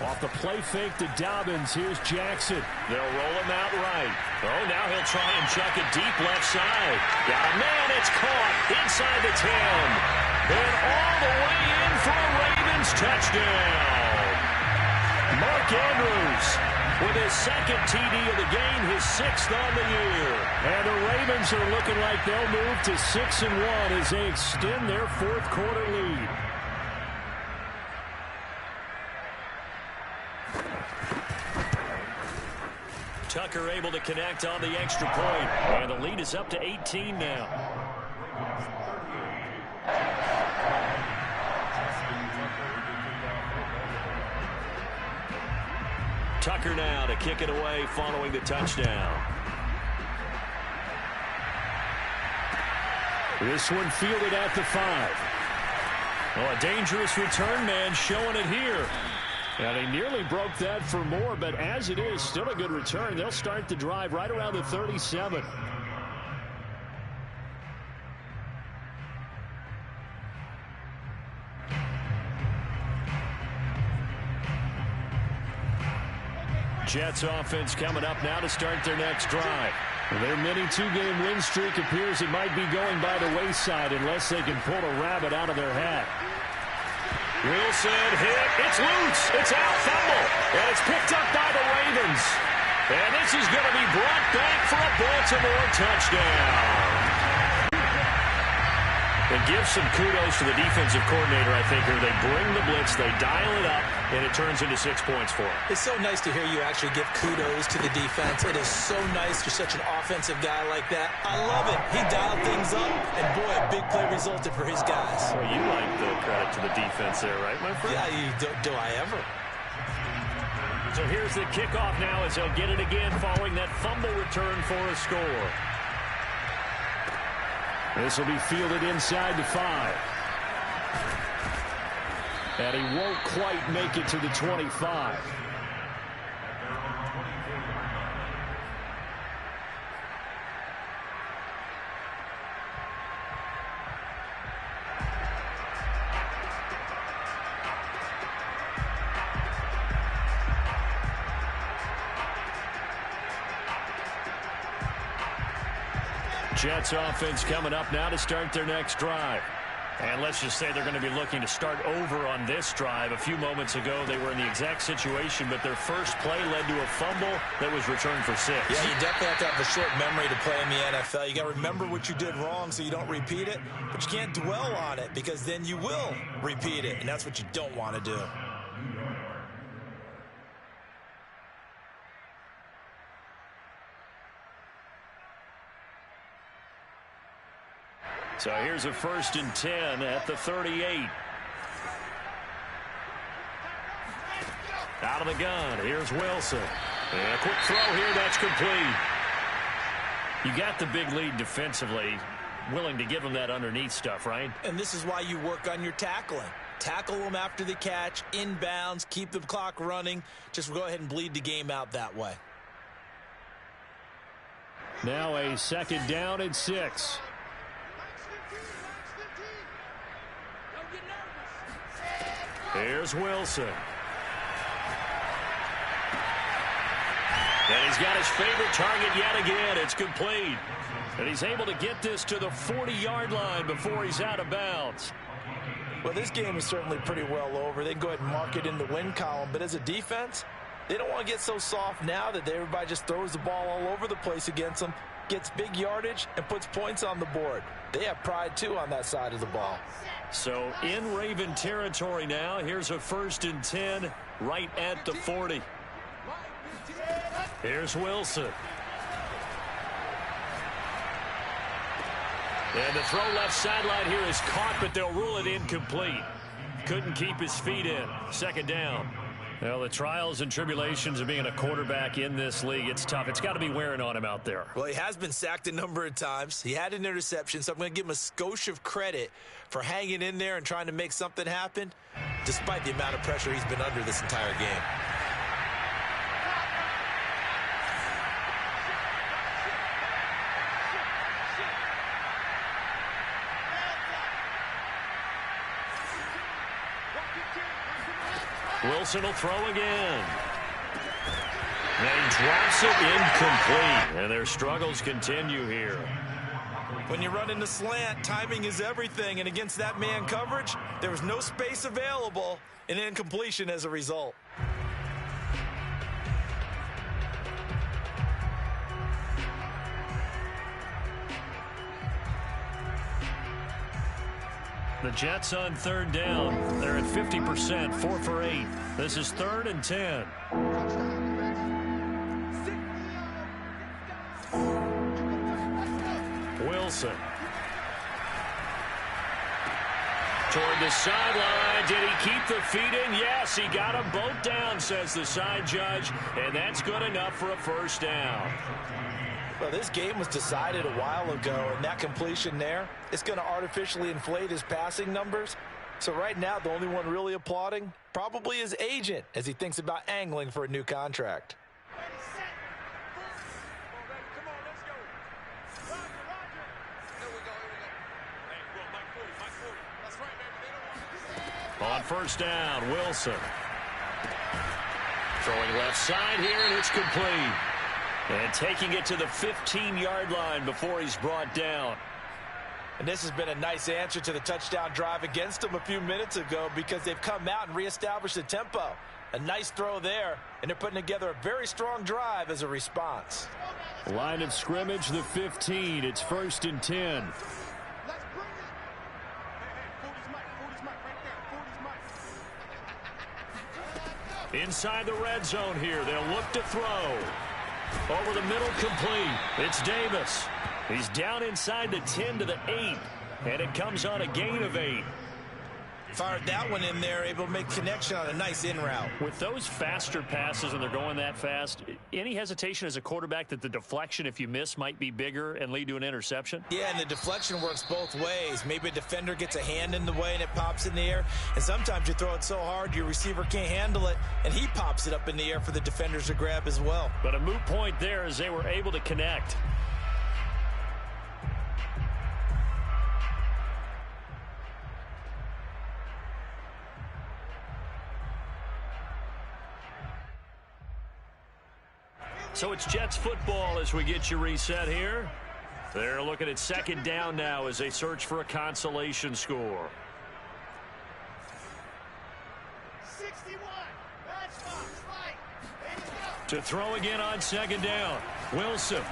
Off the play fake to Dobbins. Here's Jackson. They'll roll him out right. Oh, now he'll try and chuck it deep left side. Got a man. It's caught inside the 10. And all the way in for a Ravens touchdown. Mark Andrews with his 2nd TD of the game, his 6th on the year. And the Ravens are looking like they'll move to 6-1 as they extend their fourth quarter lead. Tucker able to connect on the extra point. And the lead is up to 18 now. Tucker now to kick it away following the touchdown. This one fielded at the 5. Oh, a dangerous return man showing it here. And he nearly broke that for more, but as it is, still a good return. They'll start the drive right around the 37. Jets offense coming up now to start their next drive. Their mini 2-game win streak appears it might be going by the wayside unless they can pull a rabbit out of their hat. Wilson hit. It's loose. It's out. Fumble. And it's picked up by the Ravens. And this is going to be brought back for a Baltimore touchdown. It gives some kudos to the defensive coordinator, I think, here. They bring the blitz, they dial it up, and it turns into 6 points for them.
It's so nice to hear you actually give kudos to the defense. It is so nice. You're such an offensive guy like that. I love it. He dialed things up, and boy, a big play resulted for his guys.
Well, you like the credit to the defense there, right, my friend?
Yeah, do I ever?
So here's the kickoff now as they'll get it again following that fumble return for a score. This will be fielded inside the 5. And he won't quite make it to the 25. Jets offense coming up now to start their next drive. And let's just say they're going to be looking to start over on this drive. A few moments ago, they were in the exact situation, but their first play led to a fumble that was returned for 6.
Yeah, you definitely have to have a short memory to play in the NFL. You got to remember what you did wrong so you don't repeat it, but you can't dwell on it because then you will repeat it, and that's what you don't want to do.
So here's a 1st and 10 at the 38. Out of the gun. Here's Wilson. And a quick throw here. That's complete. You got the big lead defensively. Willing to give them that underneath stuff, right?
And this is why you work on your tackling. Tackle them after the catch, inbounds, keep the clock running. Just go ahead and bleed the game out that way.
Now a 2nd down and 6.
Here's Wilson. And he's got his favorite target yet again. It's complete. And he's able to get this to the 40-yard line before he's out of bounds.
Well, this game is certainly pretty well over. They can go ahead and mark it in the win column. But as a defense, they don't want to get so soft now that everybody just throws the ball all over the place against them, gets big yardage, and puts points on the board. They have pride, too, on that side of the ball.
So in Raven territory now. Here's a 1st and 10 right at the 40. Here's Wilson. And the throw left sideline here is caught, but they'll rule it incomplete. Couldn't keep his feet in. 2nd down.
Well, the trials and tribulations of being a quarterback in this league, it's tough. It's got to be wearing on him out there.
Well, he has been sacked a number of times. He had an interception, so I'm going to give him a skosh of credit for hanging in there and trying to make something happen, despite the amount of pressure he's been under this entire game.
Wilson will throw again. And drops it incomplete. And their struggles continue here.
When you run in the slant, timing is everything. And against that man coverage, there was no space available, and incompletion as a result.
The Jets on third down. They're at 50%, 4 for 8. This is 3rd and 10. Wilson. Toward the sideline. Did he keep the feet in? Yes, he got them both down, says the side judge. And that's good enough for a first down.
Well, this game was decided a while ago, and that completion there, it's going to artificially inflate his passing numbers. So right now, the only one really applauding, probably his agent, as he thinks about angling for a new contract.
On first down, Wilson. Throwing left side here, and it's complete. And taking it to the 15-yard line before he's brought down.
And this has been a nice answer to the touchdown drive against them a few minutes ago, because they've come out and reestablished the tempo. A nice throw there, and they're putting together a very strong drive as a response.
Line of scrimmage, the 15. It's 1st and 10.
Inside the red zone here. They'll look to throw. Over the middle, complete. It's Davis. He's down inside the 10 to the 8. And it comes on a gain of 8.
Fired that one in there, able to make connection on a nice in route.
With those faster passes and they're going that fast, any hesitation as a quarterback that the deflection, if you miss, might be bigger and lead to an interception?
Yeah, and the deflection works both ways. Maybe a defender gets a hand in the way and it pops in the air. And sometimes you throw it so hard your receiver can't handle it, and he pops it up in the air for the defenders to grab as well.
But a moot point there as they were able to connect. So it's Jets football as we get you reset here. They're looking at second down now as they search for a consolation score.
61.
To throw again on second down. Wilson.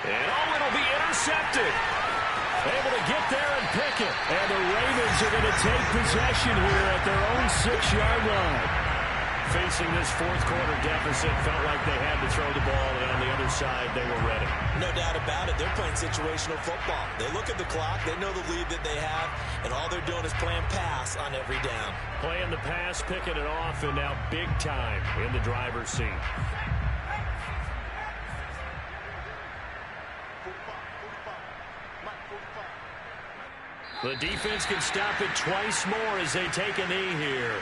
And it'll be intercepted. Able to get there and pick it. And the Ravens are going to take possession here at their own 6-yard line. Facing this fourth quarter deficit, felt like they had to throw the ball, and on the other side, they were ready.
No doubt about it. They're playing situational football. They look at the clock, they know the lead that they have, and all they're doing is playing pass on every down.
Playing the pass, picking it off, and now big time in the driver's seat. The defense can stop it twice more as they take a knee here.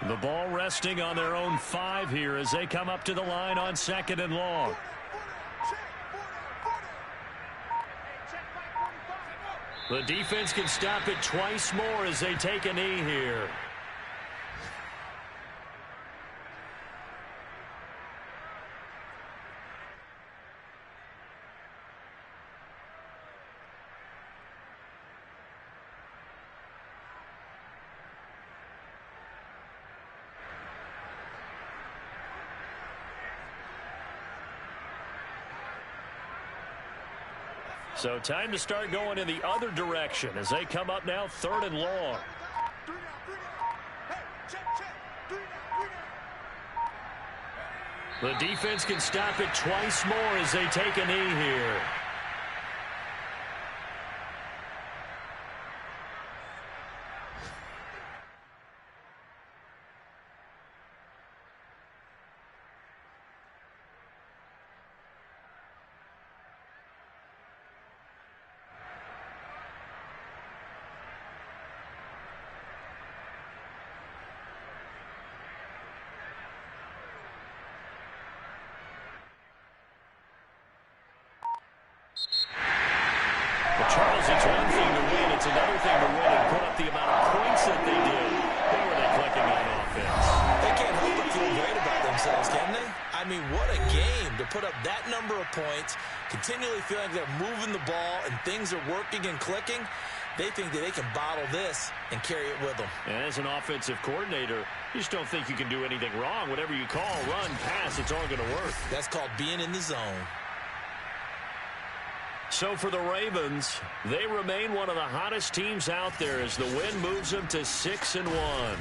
The ball resting on their own 5 here as they come up to the line on 2nd and long. The defense can stop it twice more as they take a knee here. So time to start going in the other direction as they come up now 3rd and long.
3 down, 3 down. Hey, check. 3 down, 3 down.
The defense can stop it twice more as they take a knee here. But Charles, it's one thing to win. It's another thing to win and put up the amount of points that they did. Who were they clicking on offense?
They can't help but feel great about themselves, can they? I mean, what a game to put up that number of points, continually feeling like they're moving the ball and things are working and clicking. They think that they can bottle this and carry it with them.
And as an offensive coordinator, you just don't think you can do anything wrong. Whatever you call, run, pass, it's all going to work.
That's called being in the zone.
So for the Ravens, they remain one of the hottest teams out there as the win moves them to 6-1.